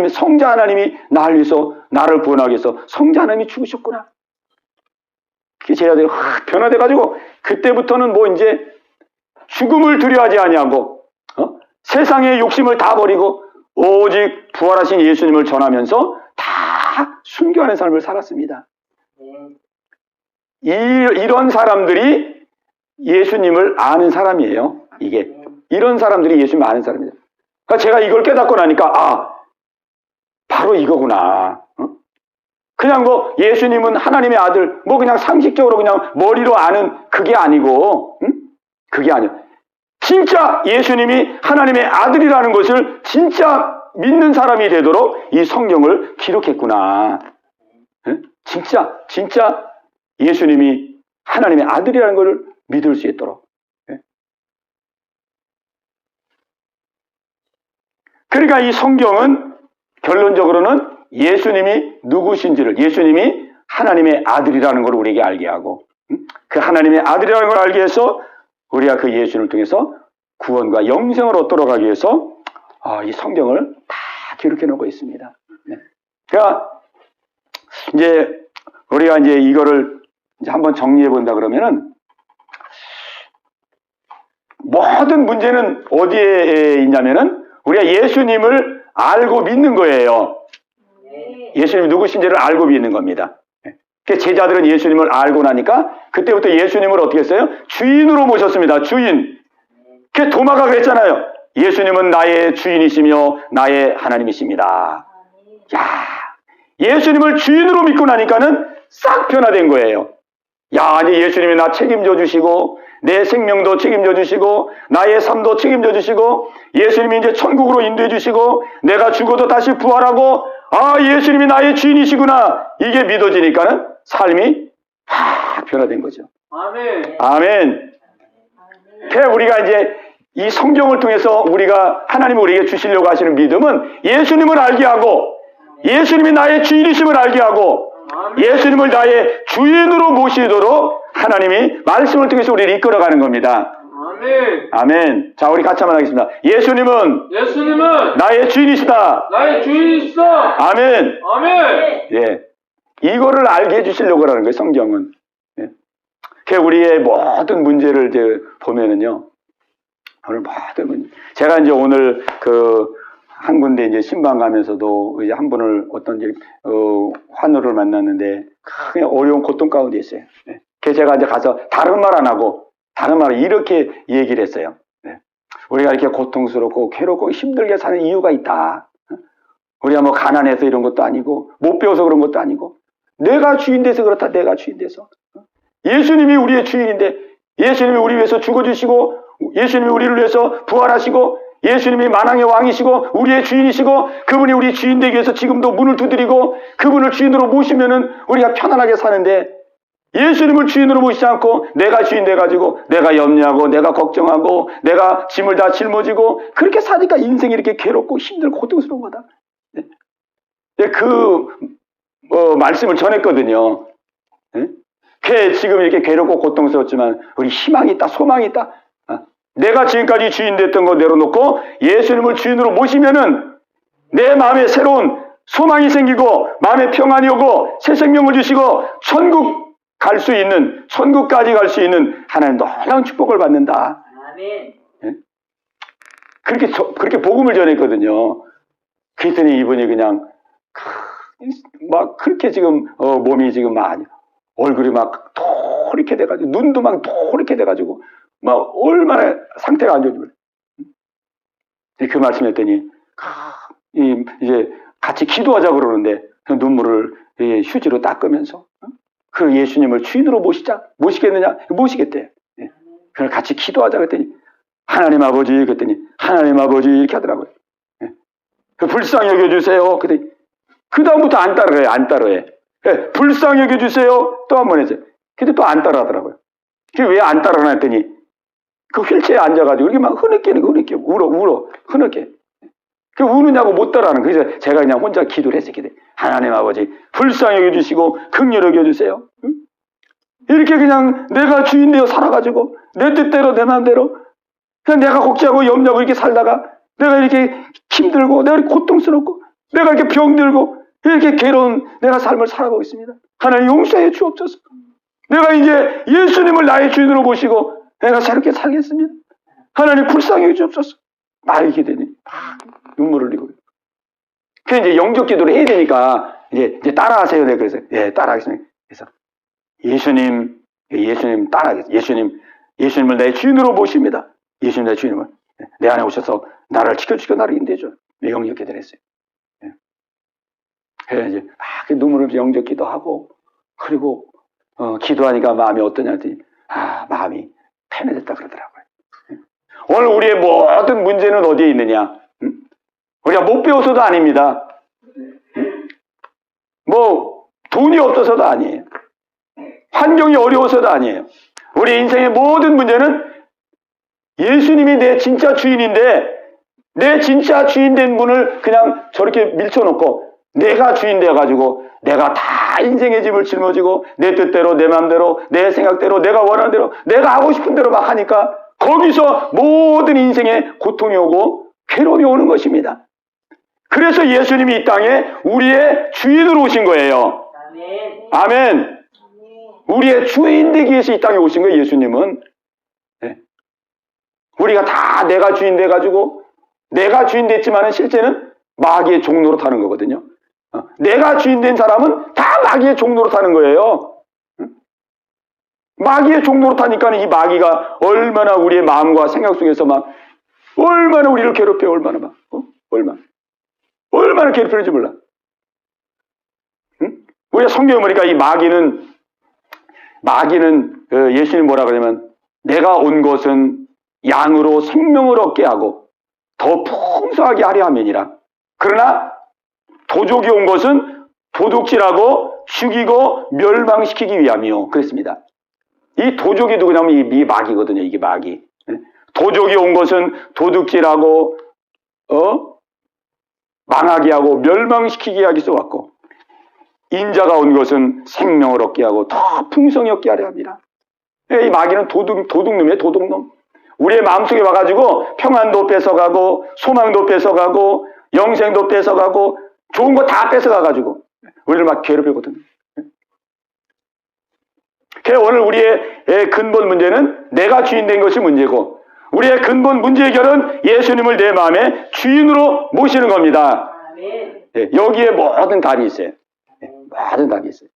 성자 하나님이 나를 위해서, 나를 구원하기 위해서 성자 하나님이 죽으셨구나. 그 제자들이 확 변화돼가지고 그때부터는 이제 죽음을 두려워하지 아니하고 세상의 욕심을 다 버리고 오직 부활하신 예수님을 전하면서 다 순교하는 삶을 살았습니다. 이런 사람들이 예수님을 아는 사람이에요. 이런 사람들이 예수님을 아는 사람이에요. 그러니까 제가 이걸 깨닫고 나니까 바로 이거구나. 그냥 예수님은 하나님의 아들, 그냥 상식적으로 그냥 머리로 아는 그게 아니고, 그게 아니에요. 진짜 예수님이 하나님의 아들이라는 것을 진짜 믿는 사람이 되도록 이 성경을 기록했구나. 진짜 예수님이 하나님의 아들이라는 것을 믿을 수 있도록. 그러니까 이 성경은 결론적으로는 예수님이 누구신지를, 예수님이 하나님의 아들이라는 걸 우리에게 알게 하고, 그 하나님의 아들이라는 걸 알게 해서 우리가 그 예수님을 통해서 구원과 영생을 얻도록 하기 위해서 이 성경을 다 기록해 놓고 있습니다. 그러니까 이제 우리가 이거를 한번 정리해 본다 그러면은, 모든 문제는 어디에 있냐면은 우리가 예수님을 알고 믿는 거예요. 예수님이 누구신지를 알고 믿는 겁니다. 제자들은 예수님을 알고 나니까 그때부터 예수님을 어떻게 했어요? 주인으로 모셨습니다. 주인. 도마가 그랬잖아요. 예수님은 나의 주인이시며 나의 하나님이십니다. 예수님을 주인으로 믿고 나니까는 싹 변화된 거예요. 예수님이 나 책임져 주시고 내 생명도 책임져 주시고 나의 삶도 책임져 주시고 예수님이 이제 천국으로 인도해 주시고 내가 죽어도 다시 부활하고 예수님이 나의 주인이시구나. 이게 믿어지니까는 삶이 확 변화된 거죠. 아멘. 그래서 우리가 이제 이 성경을 통해서 하나님이 우리에게 주시려고 하시는 믿음은 예수님을 알게 하고 예수님이 나의 주인이심을 알게 하고 예수님을 나의 주인으로 모시도록 하나님이 말씀을 통해서 우리를 이끌어가는 겁니다. 아멘. 자, 우리 같이 한번 하겠습니다. 예수님은 나의 주인이시다. 아멘. 이거를 알게 해주시려고 하는 거예요, 성경은. 우리의 모든 문제를 이제 보면은요, 제가 이제 오늘 한 군데 이제 신방 가면서도 이제 한 분을 환우를 만났는데 그냥 어려운 고통 가운데 있어요. 그래서 제가 이제 가서 다른 말 안 하고 이렇게 얘기를 했어요. 우리가 이렇게 고통스럽고 괴롭고 힘들게 사는 이유가 있다. 우리가 가난해서 이런 것도 아니고 못 배워서 그런 것도 아니고 내가 주인 돼서 그렇다. 내가 주인 돼서 예수님이 우리의 주인인데 예수님이 우리 위해서 죽어주시고, 예수님이 우리를 위해서 부활하시고, 예수님이 만왕의 왕이시고 우리의 주인이시고, 그분이 우리 주인 되기 위해서 지금도 문을 두드리고 그분을 주인으로 모시면은 우리가 편안하게 사는데, 예수님을 주인으로 모시지 않고 내가 주인 돼가지고 내가 염려하고 내가 걱정하고 내가 짐을 다 짊어지고 그렇게 사니까 인생이 이렇게 괴롭고 힘들고 고통스러운 거다. 말씀을 전했거든요. 지금 이렇게 괴롭고 고통스럽지만 우리 희망이 있다, 소망이 있다. 내가 지금까지 주인 됐던 거 내려놓고 예수님을 주인으로 모시면은 내 마음에 새로운 소망이 생기고 마음에 평안이 오고 새 생명을 주시고 천국까지 갈 수 있는 하나님 놀라운 축복을 받는다. 아멘. 그렇게 복음을 전했거든요. 그랬더니 이분이 그냥 막 그렇게 지금 몸이 지금 막 얼굴이 막 도렇게 돼가지고 눈도 막 도렇게 돼가지고 막 얼마나 상태가 안 좋은지. 그 말씀했더니 이제 같이 기도하자 그러는데 눈물을 휴지로 닦으면서 그 예수님을 주인으로 모시겠느냐? 모시겠대. 그걸 같이 기도하자 그랬더니 하나님 아버지 그랬더니 하나님 아버지 이렇게 하더라고요. 불쌍히 여겨주세요. 그랬더니 그 다음부터 안 따라해. 불쌍히 여겨주세요. 또 한 번 했어요. 근데 또 안 따라하더라고요. 그게 왜 안 따라하나 했더니 그 휠체어에 앉아가지고 이렇게 막 흐느끼 울어 흐느끼. 그 우느냐고 못 따라하는. 그래서 제가 그냥 혼자 기도를 했어요. 하나님 아버지 불쌍히 여겨주시고 긍휼히 여겨주세요. 응? 이렇게 그냥 내가 주인 되어 살아가지고 내 뜻대로 내 마음대로 그냥 내가 걱정하고 염려하고 이렇게 살다가 내가 이렇게 힘들고 내가 이렇게 고통스럽고 내가 이렇게 병들고 이렇게 괴로운 내가 삶을 살아가고 있습니다. 하나님 용서해 주옵소서. 내가 이제 예수님을 나의 주인으로 모시고 내가 새롭게 살겠습니다. 하나님 불쌍히 주옵소서. 막 이렇게 되니 눈물을 흘리고. 그래서 이제 영적 기도를 해야 되니까 이제 따라하세요. 내가 그래서 따라하겠습니다. 그래서 예수님 따라하겠습니다. 예수님을 내 주인으로 모십니다. 예수님 내 주인을 내 안에 오셔서 나를 지켜주시고 나를 인도해줘. 영적 기도를 했어요. 그래서 이제 막 눈물을 영적 기도하고 그리고 기도하니까 마음이 어떠냐 했더니 마음이 편해졌다 그러더라고요. 오늘 우리의 모든 문제는 어디에 있느냐? 우리가 못 배워서도 아닙니다. 뭐 돈이 없어서도 아니에요. 환경이 어려워서도 아니에요. 우리 인생의 모든 문제는 예수님이 내 진짜 주인인데 내 진짜 주인 된 분을 그냥 저렇게 밀쳐놓고 내가 주인 되어가지고 내가 다 인생의 짐을 짊어지고 내 뜻대로 내 마음대로 내 생각대로 내가 원하는 대로 내가 하고 싶은 대로 막 하니까 거기서 모든 인생에 고통이 오고 괴로움이 오는 것입니다. 그래서 예수님이 이 땅에 우리의 주인으로 오신 거예요. 아멘. 우리의 주인 되기 위해서 이 땅에 오신 거예요. 예수님은. 우리가 다 내가 주인 돼가지고 내가 주인 됐지만은 실제는 마귀의 종로로 타는 거거든요. 내가 주인 된 사람은 다 마귀의 종로로 타는 거예요. 마귀의 종로로 타니까 이 마귀가 얼마나 우리의 마음과 생각 속에서 막 얼마나 우리를 괴롭혀요. 얼마나 괴롭히는지 몰라. 우리가 성경에 보니까 이 마귀는 예수님 뭐라 그러냐면 내가 온 것은 양으로 생명을 얻게 하고 더 풍성하게 하려 함이니라. 그러나 도적이 온 것은 도둑질하고 죽이고 멸망시키기 위함이요. 그랬습니다. 이 도적이 누구냐면 이 마귀거든요. 이게 마귀. 도적이 온 것은 도둑질하고 망하게 하고 멸망시키게 하기 써왔고 인자가 온 것은 생명을 얻게 하고 더 풍성히 얻게 하려 합니다. 이 마귀는 도둑놈이에요. 도둑놈. 우리의 마음속에 와가지고 평안도 뺏어가고 소망도 뺏어가고 영생도 뺏어가고 좋은 거 다 뺏어가가지고 우리를 막 괴롭히거든요. 그래서 오늘 우리의 근본 문제는 내가 주인 된 것이 문제고 우리의 근본 문제 해결은 예수님을 내 마음에 주인으로 모시는 겁니다. 여기에 모든 답이 있어요. 모든 답이 있어요.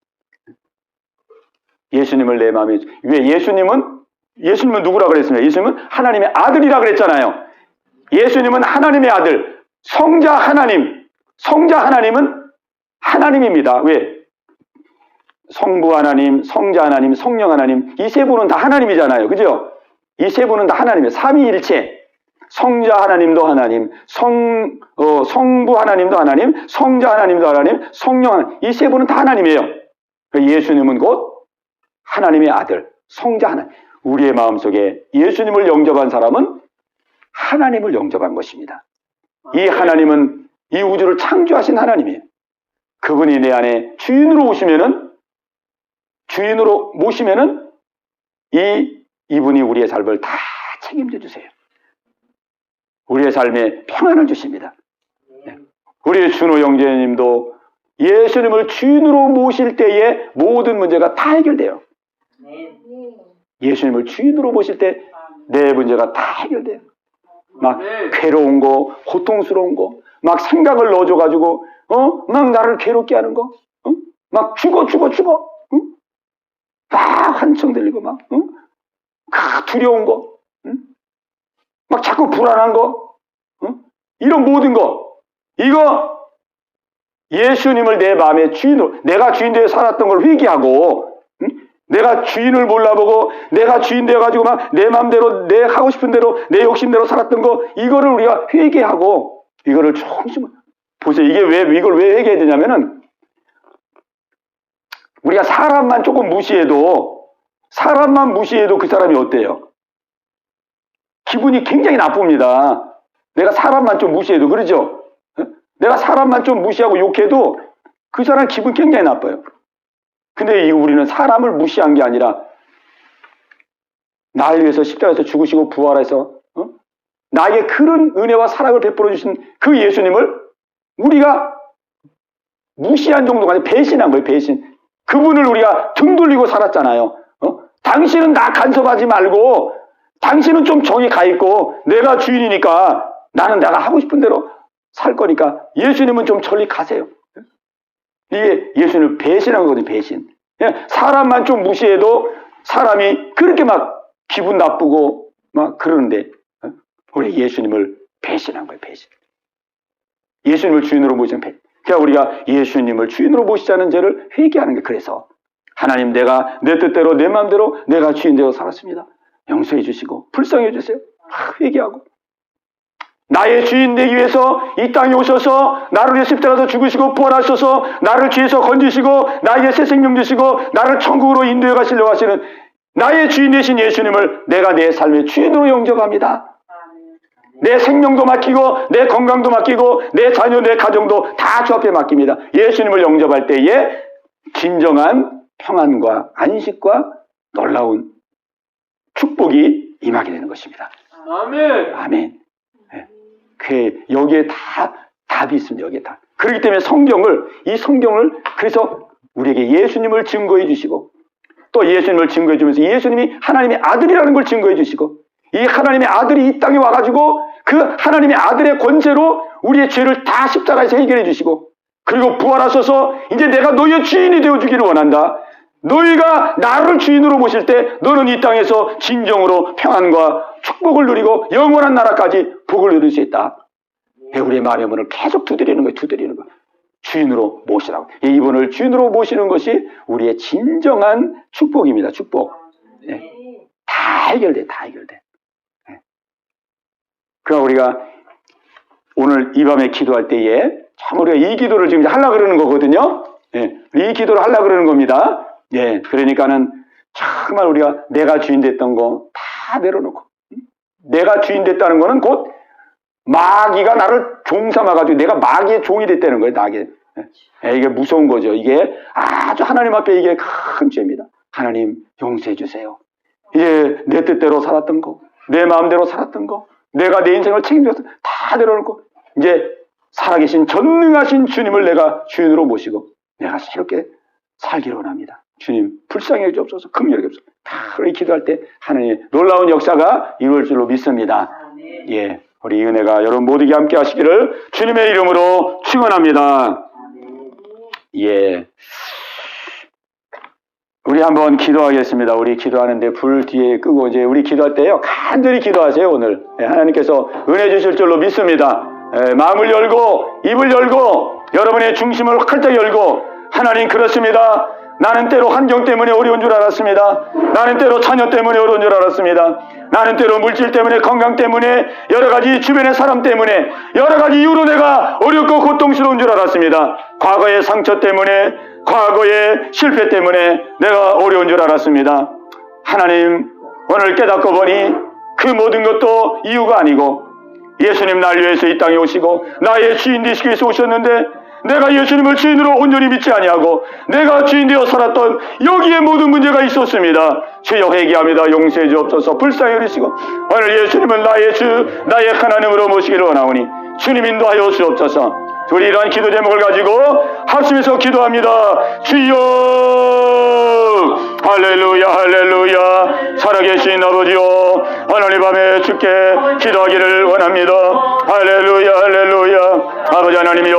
예수님을 내 마음에 왜 예수님은 누구라 그랬습니까? 예수님은 하나님의 아들이라 그랬잖아요. 예수님은 하나님의 아들, 성자 하나님은 하나님입니다. 왜? 성부 하나님, 성자 하나님, 성령 하나님, 이 세 분은 다 하나님이잖아요. 그죠? 이 세 분은 다 하나님이에요. 삼위일체. 성자 하나님도 하나님, 성부 하나님도 하나님, 성자 하나님도 하나님, 성령 하나님, 이 세 분은 다 하나님이에요. 예수님은 곧 하나님의 아들, 성자 하나님. 우리의 마음속에 예수님을 영접한 사람은 하나님을 영접한 것입니다. 이 하나님은 이 우주를 창조하신 하나님이에요. 그분이 내 안에 주인으로 모시면은 이분이 우리의 삶을 다 책임져 주세요. 우리의 삶에 평안을 주십니다. 우리의 준호 형제님도 예수님을 주인으로 모실 때에 모든 문제가 다 해결돼요. 예수님을 주인으로 모실 때 내 문제가 다 해결돼요. 막 괴로운 거, 고통스러운 거, 막 생각을 넣어줘가지고 막 나를 괴롭게 하는 거, 막 죽어, 막 환청 들리고 막 두려운 거, 막 자꾸 불안한 거, 이런 모든 거, 이거 예수님을 내 마음의 주인으로, 내가 주인 되어 살았던 걸 회개하고, 내가 주인을 몰라보고 내가 주인 되어가지고 막 내 마음대로 내 하고 싶은 대로 내 욕심대로 살았던 거, 이거를 우리가 회개하고 이거를 조금씩 보세요. 이걸 왜 회개해야 되냐면은, 우리가 사람만 조금 무시해도 그 사람이 어때요? 기분이 굉장히 나쁩니다. 내가 사람만 좀 무시해도, 그러죠? 내가 사람만 좀 무시하고 욕해도 그 사람 기분 굉장히 나빠요. 근데 우리는 사람을 무시한 게 아니라 나를 위해서 십자가에서 죽으시고 부활해서 나에게 그런 은혜와 사랑을 베풀어 주신 그 예수님을 우리가 무시한 정도가 아니라 배신한 거예요. 배신. 그분을 우리가 등 돌리고 살았잖아요. 당신은 나 간섭하지 말고, 당신은 좀 정이 가 있고, 내가 주인이니까 나는 내가 하고 싶은 대로 살 거니까 예수님은 좀 저리 가세요. 이게 예수님을 배신한 거거든요. 배신. 사람만 좀 무시해도 사람이 그렇게 막 기분 나쁘고 막 그러는데, 우리 예수님을 배신한 거예요. 배신. 예수님을 주인으로 모시는 배신. 그러니까 우리가 예수님을 주인으로 모시자는 죄를 회개하는 게, 그래서 하나님, 내가 내 뜻대로 내 마음대로 내가 주인되어 살았습니다. 용서해 주시고 불쌍해 주세요. 회개하고, 나의 주인 되기 위해서 이 땅에 오셔서 나를 위해 십자가에서 죽으시고 부활하셔서 나를 죄에서 건지시고 나에게 새 생명 주시고 나를 천국으로 인도해 가시려고 하시는 나의 주인 되신 예수님을 내가 내 삶의 주인으로 영접합니다. 내 생명도 맡기고 내 건강도 맡기고 내 자녀 내 가정도 다 주 앞에 맡깁니다. 예수님을 영접할 때에 진정한 평안과 안식과 놀라운 축복이 임하게 되는 것입니다. 아멘. 아멘. 여기에 다 답이 있습니다. 여기에 다. 그렇기 때문에 이 성경을 그래서 우리에게 예수님을 증거해 주시고, 또 예수님을 증거해 주면서 예수님이 하나님의 아들이라는 걸 증거해 주시고, 이 하나님의 아들이 이 땅에 와가지고 그 하나님의 아들의 권세로 우리의 죄를 다 십자가에서 해결해 주시고, 그리고 부활하셔서 이제 내가 너희의 주인이 되어주기를 원한다. 너희가 나를 주인으로 모실 때 너는 이 땅에서 진정으로 평안과 축복을 누리고 영원한 나라까지 복을 누릴 수 있다. 우리의 마음의 문을 계속 두드리는 거예요. 주인으로 모시라고. 이분을 주인으로 모시는 것이 우리의 진정한 축복입니다. 축복. 네. 다 해결돼. 네. 그러니까 우리가 오늘 이 밤에 기도할 때에 참 우리가 이 기도를 지금 하려고 그러는 거거든요. 네. 이 기도를 하려고 그러는 겁니다. 예, 그러니까는 정말 우리가 내가 주인 됐던 거 다 내려놓고, 내가 주인 됐다는 거는 곧 마귀가 나를 종 삼아가지고 내가 마귀의 종이 됐다는 거예요. 이게 무서운 거죠. 이게 아주 하나님 앞에 이게 큰 죄입니다. 하나님 용서해 주세요. 이제 내 뜻대로 살았던 거, 내 마음대로 살았던 거, 내가 내 인생을 책임져서 다 내려놓고 이제 살아계신 전능하신 주님을 내가 주인으로 모시고 내가 새롭게 살기를 원합니다. 주님 불쌍히 여기옵소서, 긍휼히 여기옵소서. 다 우리 기도할 때 하나님의 놀라운 역사가 이루어질 줄로 믿습니다. 예, 우리 이 은혜가 여러분 모두에게 함께 하시기를 주님의 이름으로 축원합니다. 예, 우리 한번 기도하겠습니다. 우리 기도하는데 불 뒤에 끄고 이제 우리 기도할 때요 간절히 기도하세요. 오늘 하나님께서 은혜 주실 줄로 믿습니다. 마음을 열고 입을 열고 여러분의 중심을 활짝 열고, 하나님 그렇습니다. 나는 때로 환경 때문에 어려운 줄 알았습니다. 나는 때로 자녀 때문에 어려운 줄 알았습니다. 나는 때로 물질 때문에, 건강 때문에, 여러 가지 주변의 사람 때문에, 여러 가지 이유로 내가 어렵고 고통스러운 줄 알았습니다. 과거의 상처 때문에, 과거의 실패 때문에 내가 어려운 줄 알았습니다. 하나님, 오늘 깨닫고 보니 그 모든 것도 이유가 아니고 예수님 날 위해서 이 땅에 오시고 나의 주인 되시기 위해서 오셨는데, 내가 예수님을 주인으로 온전히 믿지 아니하고 내가 주인 되어 살았던 여기에 모든 문제가 있었습니다. 주여 회개합니다. 용서해 주옵소서. 불쌍히 여기시고 오늘 예수님은 나의 주, 나의 하나님으로 모시기를 원하오니 주님 인도하여 주옵소서. 우리 이러한 기도 제목을 가지고 합심해서 기도합니다. 주여, 할렐루야, 할렐루야. 살아계신 아버지요, 오늘 이 밤에 주께 기도하기를 원합니다. 할렐루야, 할렐루야. 아버지 하나님이요,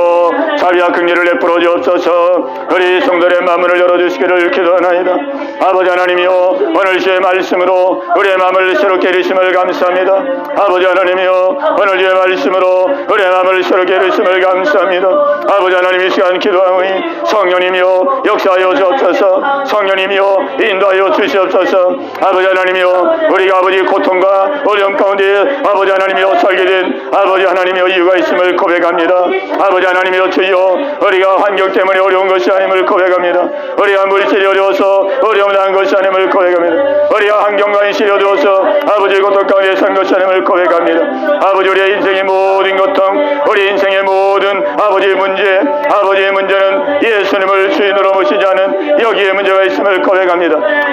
자비와 긍휼을 베풀어 주옵소서. 우리 성도의 마음을 열어주시기를 기도하나이다. 아버지 하나님이요, 오늘 주의 말씀으로 우리의 마음을 새롭게 해주심을 감사합니다. 아버지 하나님이요, 오늘 주의 말씀으로 우리의 마음을 새롭게 해주심을 감사합니다. 아버지 하나님, 이 시간 기도하오니 성령님이요 역사하여 주옵소서. 성령님이요 인도하여 주시옵소서. 아버지 하나님이요, 우리가 아버지 고통과 어려움 가운데 아버지 하나님이요 살게 된 아버지 하나님이요 이유가 있음을 고백합니다. 아버지 하나님이요 주여, 우리가 환경 때문에 어려운 것이 아님을 고백합니다. 우리가 물질이 어려워서 어려움 당한 것이 아님을 고백합니다. 우리가 환경과 인실이 어려워서 아버지 고통 가운데 산 것이 아님을 고백합니다. 아버지, 우리의 인생의 모든 고통, 우리 인생의 모든 아버지의 문제, 아버지의 문제는 예수님을 주인으로 모시지 않은 여기에 문제가 있음을 고백합니다.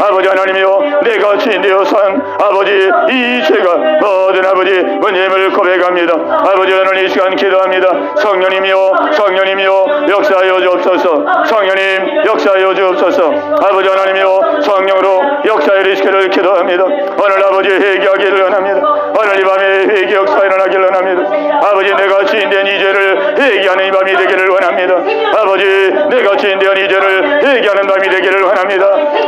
아버지 하나님이요, 내가 주인 되어 산 아버지 이 죄가 모든 아버지 문제임을 고백합니다. 아버지, 오늘 이 시간 기도합니다. 성령님이요, 성령님이요 역사하여 주옵소서. 성령님 역사하여 주옵소서. 아버지 하나님이요, 성령으로 역사해 주시기를 기도합니다. 오늘 아버지 회개하기를 원합니다. 오늘 이 밤에 회개 역사 일어나기를 원합니다. 아버지, 내가 주인된 이 죄를 회개하는 이 밤이 되기를 원합니다. 아버지, 내가 주인된 이 죄를 회개하는 밤이 되기를 원합니다.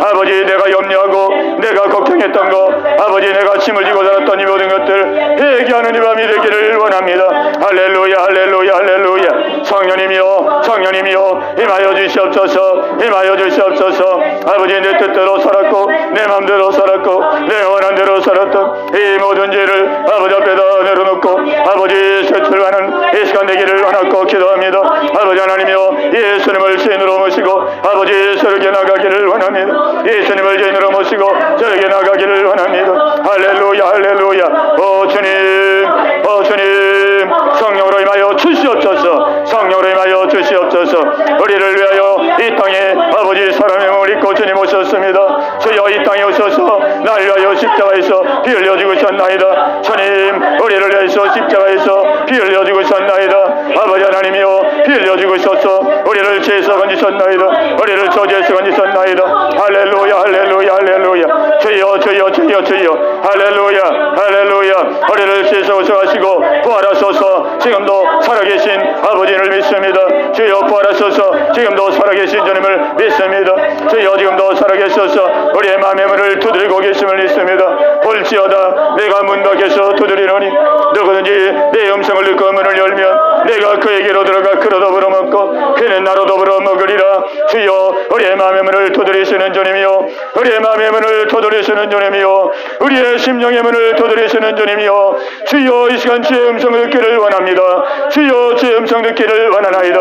아버지, 내가 염려하고 내가 걱정했던 거, 아버지 내가 짐을 지고 살았던 이 모든 것들 회개하는 이 밤이 되기를 원합니다. 할렐루야, 할렐루야, 할렐루야. 성령님이요, 성령님이요 임하여 주시옵소서. 임하여 주시옵소서. 아버지, 내 뜻대로 살았고 내 마음대로 살았고 내 원한 대로 살았던 이 모든 죄를 아버지 앞에다 내려놓고 아버지 세출하는 이 시간 되기를 원하고 기도합니다. 아버지 하나님이요, 예수님을 주인으로 모시고 아버지 저에게 나가기를 원합니다. 예수님을 주인으로 모시고 저에게 나가기를 원합니다. 할렐루야, 할렐루야. 오 주님, 오 주님, 성령으로 임하여 주시옵소서. 성령으로 임하여 주시옵소서. 우리를 위하여 이 땅에 아버지 사람의 몸을 입고 주님 오셨습니다. 주여, 이 땅에 오셔서 날 위하여 십자가에서 피 흘려 죽으셨나이다. 주님, 우리를 위해서 십자가에서 피 흘려 죽으셨나이다. 아버지 하나님이요, 피 흘려 죽으셔서 우리를 죄에서 건지셨나이다. 우리를 저주에서 건지셨나이다. 할렐루야, 할렐루야, 할렐루야. 주여, 주여, 주여, 주여. 할렐루야, 할렐루야. 우리를 죄에서 구속하시고 부활하셔서 지금도 살아계신 아버지를 믿습니다. 주여, 부활하셔서 지금도 살아계신 주님을 믿습니다. 주여, 지금도 살아계셔서 우리의 마음의 문을 두드리고 계심을 믿습니다. 볼지어다 내가 문 밖에서 두드리노니 누구든지 내 음성을 듣고 문을 열면 내가 그에게로 들어가 그로 더불어 먹고 그는 나로 더불어 먹으리라. 주여, 우리의 마음의 문을 두드리시는 주님이요, 우리의 마음의 문을 두드리시는 주님이요, 우리의 심령의 문을 두드리시는 주님이요. 주여, 이 시간 주의 음성을 듣기를 원합니다. 주여, 주의 음성 듣기를 원하나이다.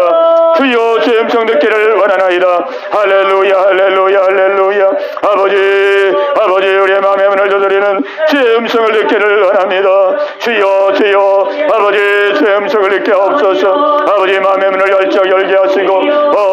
주여, 주의 음성 듣기를 원하나이다. 할렐루야, 할렐루야, 할렐루야. 아버지, 아버지, 우리의 마음의 문을 두드리는 주의 음성을 듣기를 원합니다. 주여, 주여, 아버지, 주의 음성을 듣게 하옵소서. 아버지, 마음의 문을 열정 열게 하시고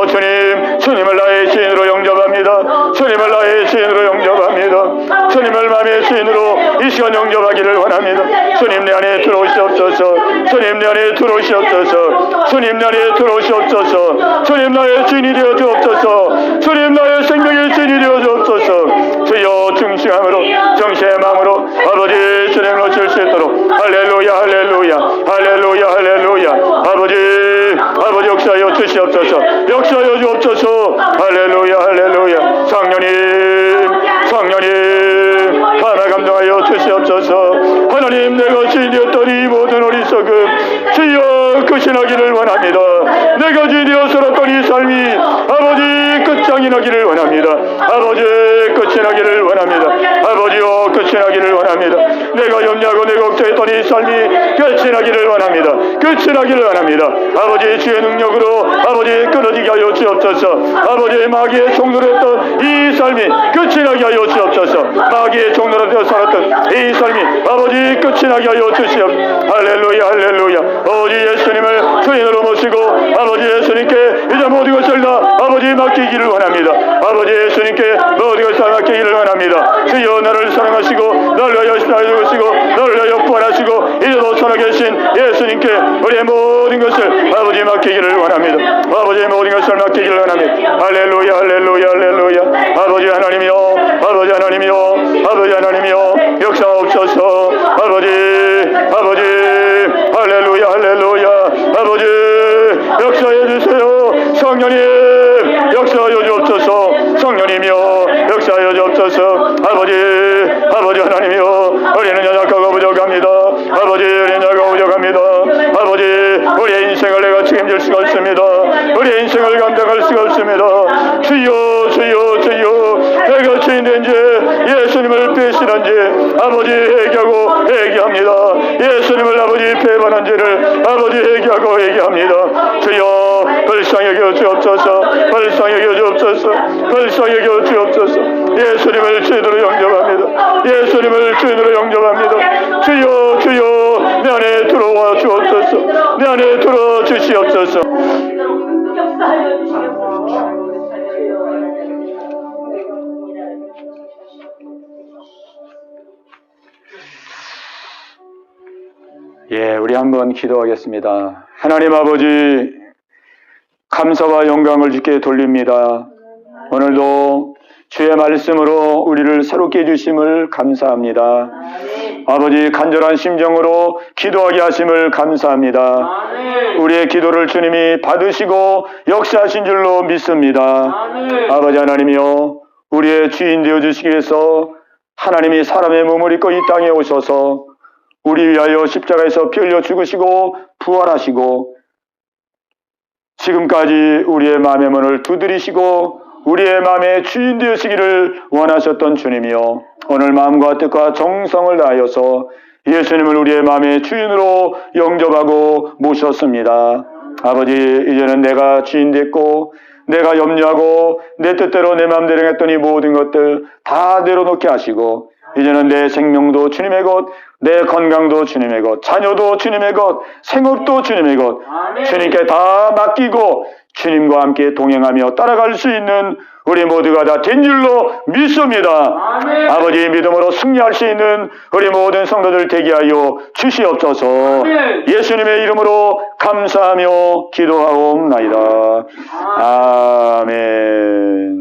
주님, 주님을 나의 주인으로 영접합니다. 주님을 나의 주인으로 영접합니다. 주님을 마음의 주인으로 이 시간 영접하기를 원합니다. 주님 내 안에 들어오시옵소서. 주님 내 안에 들어오시옵소서. 주님 내 안에 들어오시옵소서. 주님 나의 주인이 되어 주옵소서. 주님 나의 생명의 주인이 되어 주옵소서. 주여, 중심함으로 정신의 마음으로 아버지 주님으로 줄 수 있도록 할렐루야, 할렐루야, 할렐루야, 할렐루야. 아버지, 아버지 역사하여 주시옵소서. 역사하여 주옵소서. 할렐루야, 할렐루야. 성령님, 성령님, 하나 감동하여 주시옵소서. 하나님, 내가 주인이었던 이 모든 어리석음 주여, 끝이 나기를 원합니다. 내가 주인이어 살았던 이 삶이 아버지 끝장 끝장이 나기를 원합니다. 아버지 끝이 나기를 원합니다. 아버지요 끝이 나기를 원합니다. 내가 염려하고 내가 걱정했던 이 삶이 끝이 나기를 원합니다. 끝이 나기를 원합니다. 아버지 주의 능력으로 아버지 끊어지게 하여 주옵소서. 아버지 마귀의 종로로 했던 이 삶이 끝이 나게 하여 주옵소서. 마귀의 종로로 되어 살았던 이 삶이 아버지 끝이 나게 하여 주시옵소서. 할렐루야 할렐루야. 아버지 예수님을 주인으로 모시고 아버지 예수님께 이제 모든 것을 다 아버지 맡기기를 원합니다. 아버지 예수님께 모든 것을 다 맡기기를 원합니다. 주여 나를 사랑하시고 나를 위하여 살아주시고 나를 위하여 구원하시고 이제도 살아계신 예수님께 우리의 모든 것을 아버지 맡기기를 원합니다. 아버지의 모든 것을 맡기기를 원합니다. 할렐루야 할렐루야 할렐루야. 아버지 하나님이여 아버지 하나님이여 아버지 하나님이여 역사옵소서. 아버지 할렐루야 할렐루야. 아버지 역사해 주세요. 성령님 역사하여 주옵소서. 성령님이여 역사하여 주옵소서. 아버지 하나님이여 우리는 연약하고 부족합니다. 아버지 우리는 연약하고 부족합니다. 아버지 우리의 인생을 내가 책임질 수가 없습니다. 우리의 인생을 감당할 수가 없습니다. 주여 주여 주여. 내가 주인된 죄 예수님을 배신한 죄 아버지 회개하고 회개합니다. 예수님을 아버지 배반한 죄를 아버지 회개하고 회개합니다. 주여 불쌍히 여겨 주옵소서. 불쌍히 여겨 주옵소서. 불쌍히 여겨 주옵소서. 예수님을 주인으로 영접합니다. 예수님을 주인으로 영접합니다. 주여 주여 내 안에 들어와 주옵소서. 내 안에 들어 주시옵소서. 역사하여 주시옵소서. 예, 우리 한번 기도하겠습니다. 하나님 아버지 감사와 영광을 주께 돌립니다. 오늘도 주의 말씀으로 우리를 새롭게 해주심을 감사합니다. 아버지 간절한 심정으로 기도하게 하심을 감사합니다. 우리의 기도를 주님이 받으시고 역사하신 줄로 믿습니다. 아버지 하나님이여 우리의 주인 되어주시기 위해서 하나님이 사람의 몸을 입고 이 땅에 오셔서 우리 위하여 십자가에서 피 흘려 죽으시고 부활하시고 지금까지 우리의 마음의 문을 두드리시고 우리의 마음의 주인 되시기를 원하셨던 주님이여 오늘 마음과 뜻과 정성을 다하여서 예수님을 우리의 마음의 주인으로 영접하고 모셨습니다. 아버지 이제는 내가 주인 됐고 내가 염려하고 내 뜻대로 내 마음대로 했던 이 모든 것들 다 내려놓게 하시고 이제는 내 생명도 주님의 것, 내 건강도 주님의 것, 자녀도 주님의 것, 생업도 주님의 것, 주님께 다 맡기고 주님과 함께 동행하며 따라갈 수 있는 우리 모두가 다 된 줄로 믿습니다. 아버지 믿음으로 승리할 수 있는 우리 모든 성도들 되게 하여 주시옵소서. 예수님의 이름으로 감사하며 기도하옵나이다. 아멘.